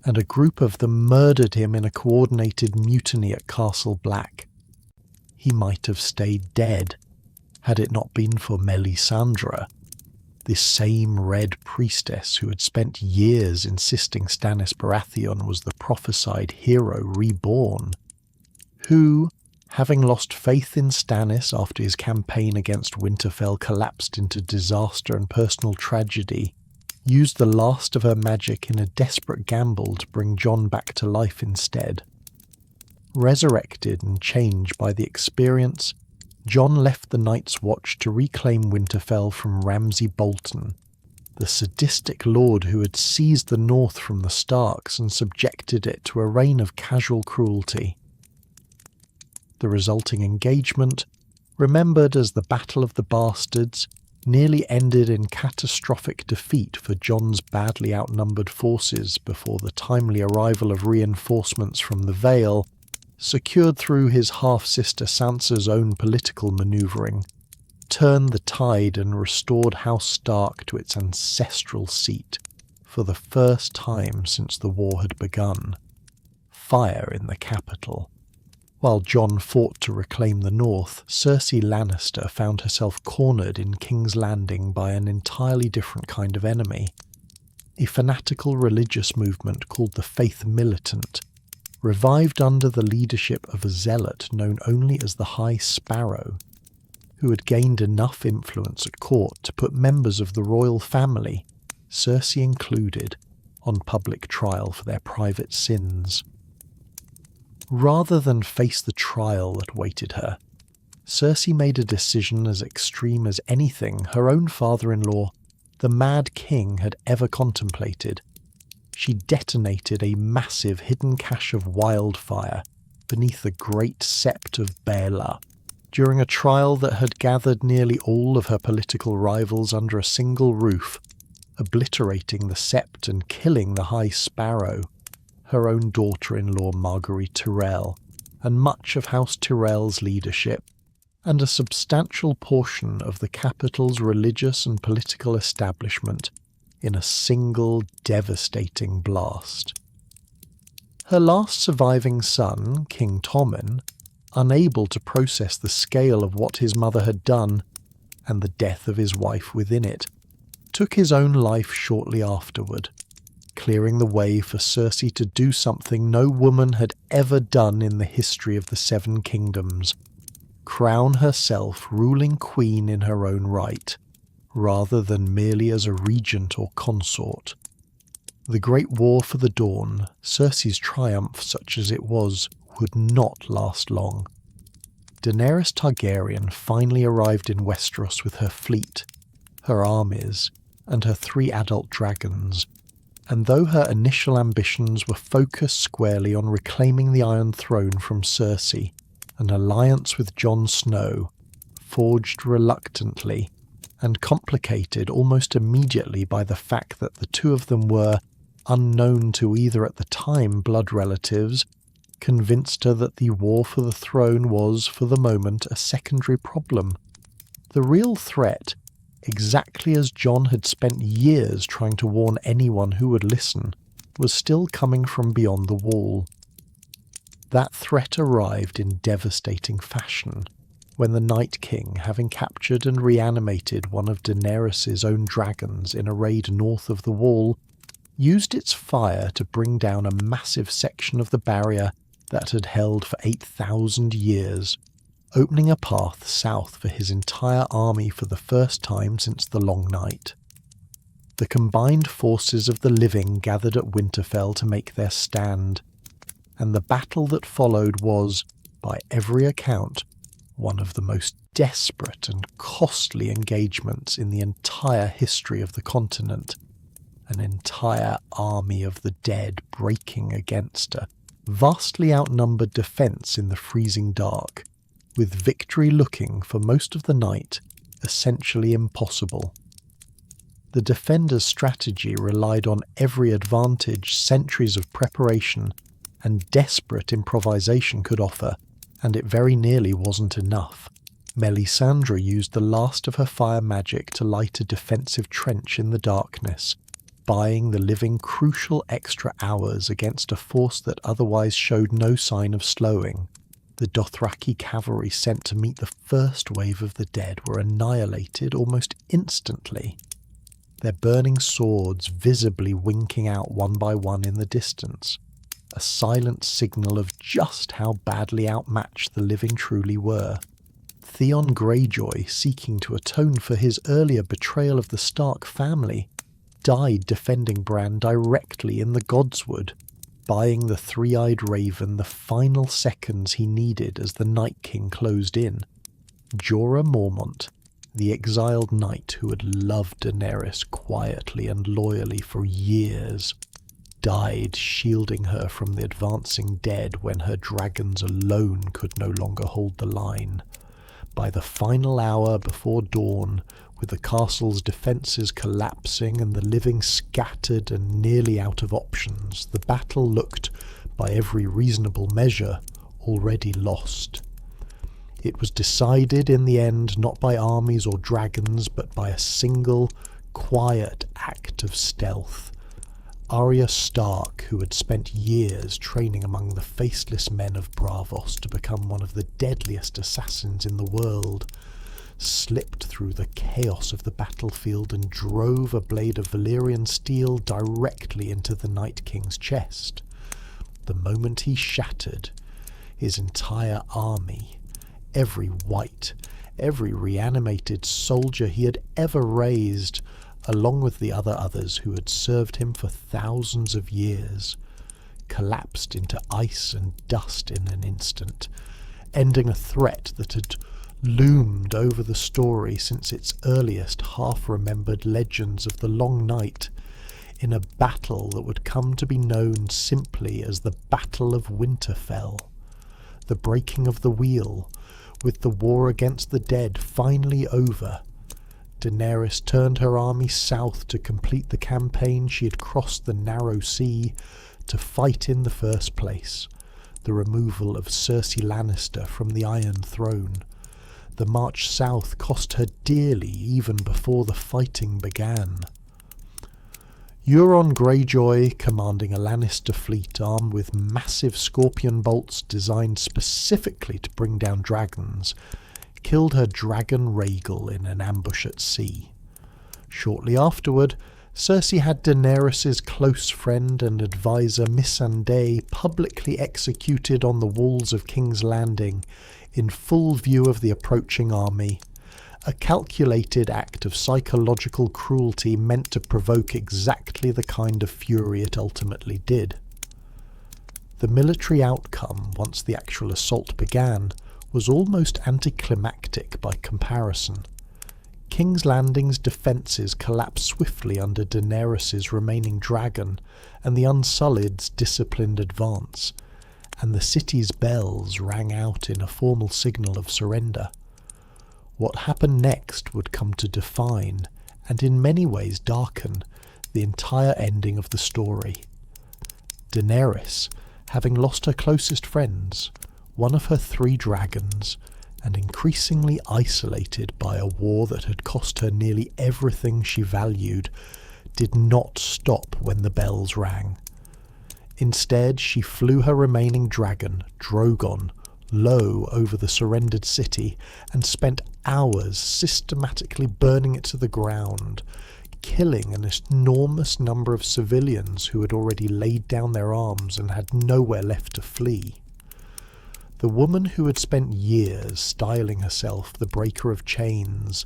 and a group of them murdered him in a coordinated mutiny at Castle Black. He might have stayed dead, had it not been for Melisandre, this same Red Priestess who had spent years insisting Stannis Baratheon was the prophesied hero reborn, who, having lost faith in Stannis after his campaign against Winterfell collapsed into disaster and personal tragedy, used the last of her magic in a desperate gamble to bring Jon back to life instead. Resurrected and changed by the experience, Jon left the Night's Watch to reclaim Winterfell from Ramsay Bolton, the sadistic lord who had seized the north from the Starks and subjected it to a reign of casual cruelty. The resulting engagement, remembered as the Battle of the Bastards, nearly ended in catastrophic defeat for Jon's badly outnumbered forces before the timely arrival of reinforcements from the Vale, secured through his half-sister Sansa's own political manoeuvring, turned the tide and restored House Stark to its ancestral seat for the first time since the war had begun. Fire in the capital. While Jon fought to reclaim the north, Cersei Lannister found herself cornered in King's Landing by an entirely different kind of enemy. A fanatical religious movement called the Faith Militant, revived under the leadership of a zealot known only as the High Sparrow, who had gained enough influence at court to put members of the royal family, Cersei included, on public trial for their private sins. Rather than face the trial that waited her, Cersei made a decision as extreme as anything her own father-in-law, the Mad King, had ever contemplated. She detonated a massive hidden cache of wildfire beneath the great sept of Baela during a trial that had gathered nearly all of her political rivals under a single roof, obliterating the sept and killing the High Sparrow, her own daughter-in-law Marguerite Tyrell, and much of House Tyrell's leadership, and a substantial portion of the capital's religious and political establishment in a single devastating blast. Her last surviving son, King Tommen, unable to process the scale of what his mother had done, and the death of his wife within it, took his own life shortly afterward, clearing the way for Cersei to do something no woman had ever done in the history of the Seven Kingdoms, crown herself ruling queen in her own right, rather than merely as a regent or consort. The Great War for the Dawn, Cersei's triumph such as it was, would not last long. Daenerys Targaryen finally arrived in Westeros with her fleet, her armies, and her 3 adult dragons, and though her initial ambitions were focused squarely on reclaiming the Iron Throne from Cersei, an alliance with Jon Snow, forged reluctantly and complicated almost immediately by the fact that the two of them were, unknown to either at the time, blood relatives, convinced her that the war for the throne was, for the moment, a secondary problem. The real threat, exactly as Jon had spent years trying to warn anyone who would listen, was still coming from beyond the wall. That threat arrived in devastating fashion, when the Night King, having captured and reanimated one of Daenerys' own dragons in a raid north of the wall, used its fire to bring down a massive section of the barrier that had held for 8,000 years, opening a path south for his entire army for the first time since the Long Night. The combined forces of the living gathered at Winterfell to make their stand, and the battle that followed was, by every account, one of the most desperate and costly engagements in the entire history of the continent. An entire army of the dead breaking against a vastly outnumbered defence in the freezing dark, with victory looking, for most of the night, essentially impossible. The defenders' strategy relied on every advantage centuries of preparation and desperate improvisation could offer, and it very nearly wasn't enough. Melisandre used the last of her fire magic to light a defensive trench in the darkness, buying the living crucial extra hours against a force that otherwise showed no sign of slowing. The Dothraki cavalry sent to meet the first wave of the dead were annihilated almost instantly, their burning swords visibly winking out one by one in the distance, a silent signal of just how badly outmatched the living truly were. Theon Greyjoy, seeking to atone for his earlier betrayal of the Stark family, died defending Bran directly in the Godswood, buying the three-eyed raven the final seconds he needed as the Night King closed in. Jorah Mormont, the exiled knight who had loved Daenerys quietly and loyally for years, died shielding her from the advancing dead when her dragons alone could no longer hold the line. By the final hour before dawn, with the castle's defences collapsing and the living scattered and nearly out of options, the battle looked, by every reasonable measure, already lost. It was decided in the end not by armies or dragons, but by a single, quiet act of stealth. Arya Stark, who had spent years training among the faceless men of Braavos to become one of the deadliest assassins in the world, slipped through the chaos of the battlefield and drove a blade of Valyrian steel directly into the Night King's chest. The moment he shattered, his entire army, every white, every reanimated soldier he had ever raised, along with the others who had served him for thousands of years, collapsed into ice and dust in an instant, ending a threat that had loomed over the story since its earliest half-remembered legends of the Long Night, in a battle that would come to be known simply as the Battle of Winterfell, the breaking of the wheel, with the war against the dead finally over. Daenerys turned her army south to complete the campaign she had crossed the narrow sea to fight in the first place, the removal of Cersei Lannister from the Iron Throne. The march south cost her dearly even before the fighting began. Euron Greyjoy, commanding a Lannister fleet armed with massive scorpion bolts designed specifically to bring down dragons, killed her dragon Rhaegal in an ambush at sea. Shortly afterward, Cersei had Daenerys' close friend and advisor Missandei publicly executed on the walls of King's Landing in full view of the approaching army, a calculated act of psychological cruelty meant to provoke exactly the kind of fury it ultimately did. The military outcome, once the actual assault began, was almost anticlimactic by comparison. King's Landing's defences collapsed swiftly under Daenerys' remaining dragon and the Unsullied's disciplined advance, and the city's bells rang out in a formal signal of surrender. What happened next would come to define, and in many ways darken, the entire ending of the story. Daenerys, having lost her closest friends, one of her 3 dragons, and increasingly isolated by a war that had cost her nearly everything she valued, did not stop when the bells rang. Instead, she flew her remaining dragon, Drogon, low over the surrendered city and spent hours systematically burning it to the ground, killing an enormous number of civilians who had already laid down their arms and had nowhere left to flee. The woman who had spent years styling herself the Breaker of Chains,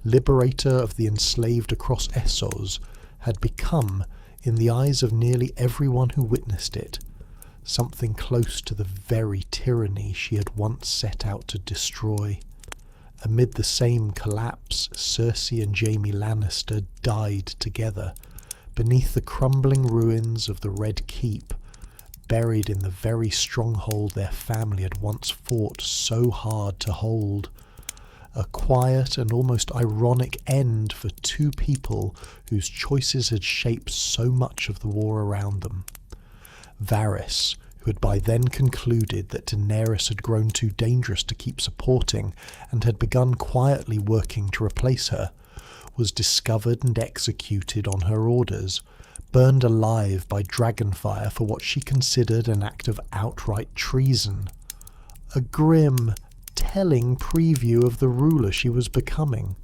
liberator of the enslaved across Essos, had become, in the eyes of nearly everyone who witnessed it, something close to the very tyranny she had once set out to destroy. Amid the same collapse, Cersei and Jaime Lannister died together, beneath the crumbling ruins of the Red Keep, buried in the very stronghold their family had once fought so hard to hold. A quiet and almost ironic end for 2 people whose choices had shaped so much of the war around them. Varys, who had by then concluded that Daenerys had grown too dangerous to keep supporting and had begun quietly working to replace her, was discovered and executed on her orders, burned alive by dragonfire for what she considered an act of outright treason. A grim, telling preview of the ruler she was becoming.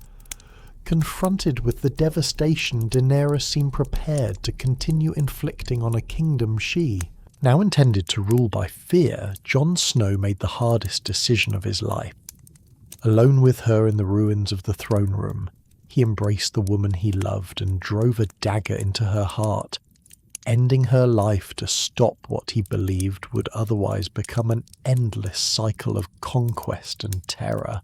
Confronted with the devastation, Daenerys seemed prepared to continue inflicting on a kingdom she, now intended to rule by fear. Jon Snow made the hardest decision of his life. Alone with her in the ruins of the throne room, he embraced the woman he loved and drove a dagger into her heart, ending her life to stop what he believed would otherwise become an endless cycle of conquest and terror.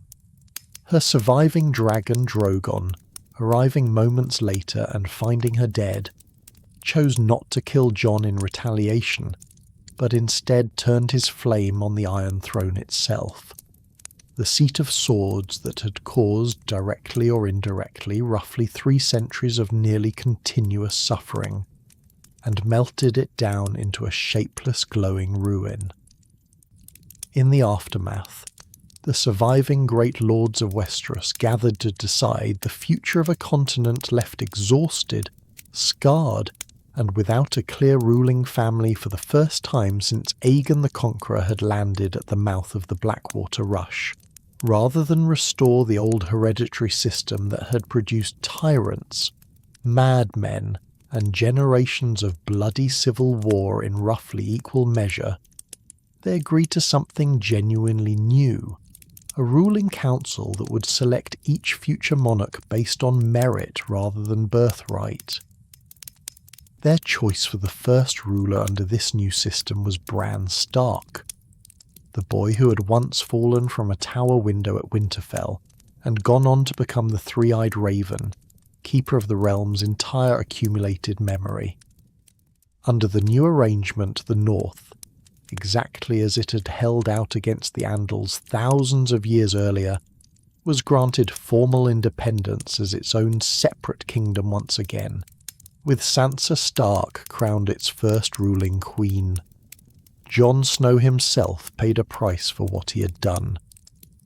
Her surviving dragon Drogon, arriving moments later and finding her dead, chose not to kill Jon in retaliation, but instead turned his flame on the Iron Throne itself. The seat of swords that had caused, directly or indirectly, roughly 3 centuries of nearly continuous suffering, and melted it down into a shapeless glowing ruin. In the aftermath, the surviving great lords of Westeros gathered to decide the future of a continent left exhausted, scarred, and without a clear ruling family for the first time since Aegon the Conqueror had landed at the mouth of the Blackwater Rush. Rather than restore the old hereditary system that had produced tyrants, madmen, and generations of bloody civil war in roughly equal measure, they agreed to something genuinely new, a ruling council that would select each future monarch based on merit rather than birthright. Their choice for the first ruler under this new system was Bran Stark, the boy who had once fallen from a tower window at Winterfell and gone on to become the three-eyed raven, keeper of the realm's entire accumulated memory. Under the new arrangement, the North, exactly as it had held out against the Andals thousands of years earlier, was granted formal independence as its own separate kingdom once again, with Sansa Stark crowned its first ruling queen. Jon Snow himself paid a price for what he had done.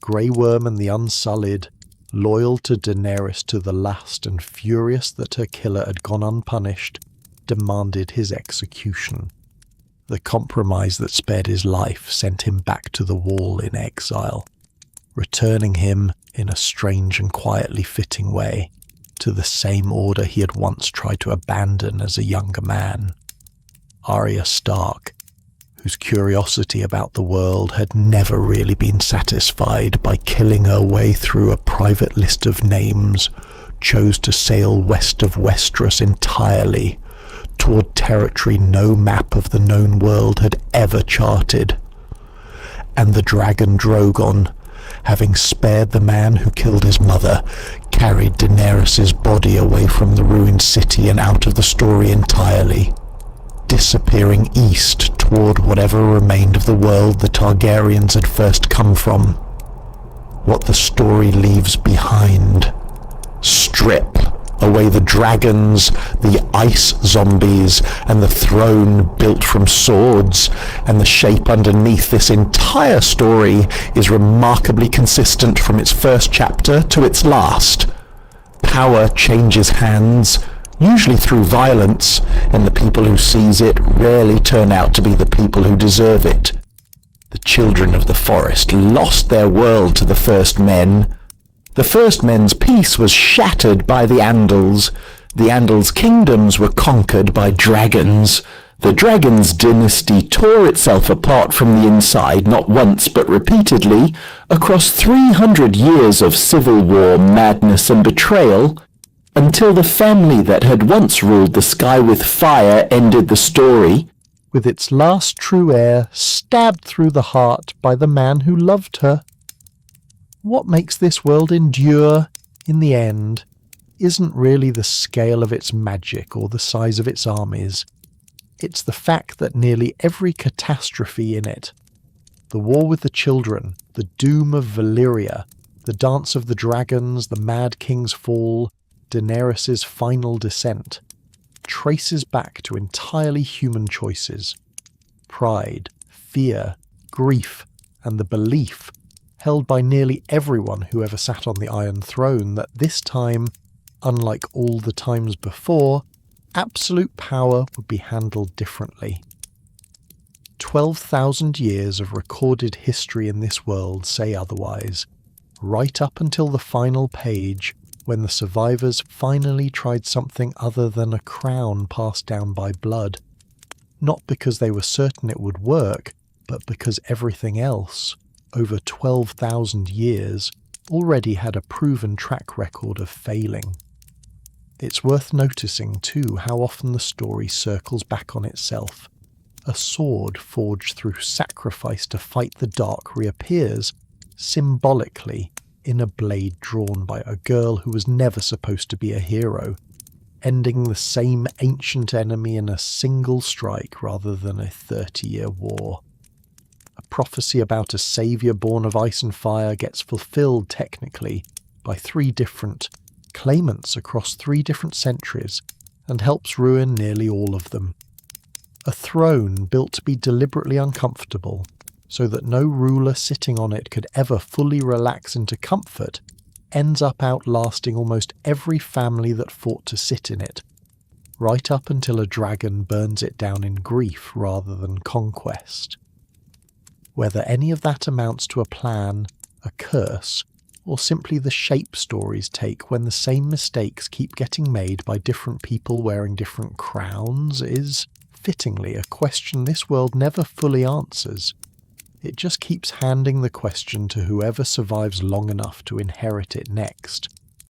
Grey Worm and the Unsullied, loyal to Daenerys to the last and furious that her killer had gone unpunished, demanded his execution. The compromise that spared his life sent him back to the Wall in exile, returning him, in a strange and quietly fitting way, to the same order he had once tried to abandon as a younger man. Arya Stark, whose curiosity about the world had never really been satisfied by killing her way through a private list of names, chose to sail west of Westeros entirely, toward territory no map of the known world had ever charted. And the dragon Drogon, having spared the man who killed his mother, carried Daenerys' body away from the ruined city and out of the story entirely, disappearing east toward whatever remained of the world the Targaryens had first come from. What the story leaves behind. Strip away the dragons, the ice zombies, and the throne built from swords, and the shape underneath this entire story is remarkably consistent from its first chapter to its last. Power changes hands, usually through violence, and the people who seize it rarely turn out to be the people who deserve it. The children of the forest lost their world to the First Men. The First Men's peace was shattered by the Andals. The Andals' kingdoms were conquered by dragons. The Dragons' dynasty tore itself apart from the inside not once but repeatedly, across 300 years of civil war, madness and betrayal, until the family that had once ruled the sky with fire ended the story, with its last true heir stabbed through the heart by the man who loved her. What makes this world endure, in the end, isn't really the scale of its magic or the size of its armies. It's the fact that nearly every catastrophe in it, the war with the children, the doom of Valyria, the dance of the dragons, the Mad King's fall, Daenerys' final descent, traces back to entirely human choices. Pride, fear, grief, and the belief held by nearly everyone who ever sat on the Iron Throne that this time, unlike all the times before, absolute power would be handled differently. 12,000 years of recorded history in this world say otherwise, right up until the final page, when the survivors finally tried something other than a crown passed down by blood. Not because they were certain it would work, but because everything else, over 12,000 years, already had a proven track record of failing. It's worth noticing, too, how often the story circles back on itself. A sword forged through sacrifice to fight the dark reappears, symbolically, in a blade drawn by a girl who was never supposed to be a hero, ending the same ancient enemy in a single strike rather than a 30-year war. A prophecy about a saviour born of ice and fire gets fulfilled technically by 3 different claimants across 3 different centuries and helps ruin nearly all of them. A throne built to be deliberately uncomfortable so that no ruler sitting on it could ever fully relax into comfort ends up outlasting almost every family that fought to sit in it, right up until a dragon burns it down in grief rather than conquest. Whether any of that amounts to a plan, a curse, or simply the shape stories take when the same mistakes keep getting made by different people wearing different crowns is, fittingly, a question this world never fully answers. It just keeps handing the question to whoever survives long enough to inherit it next.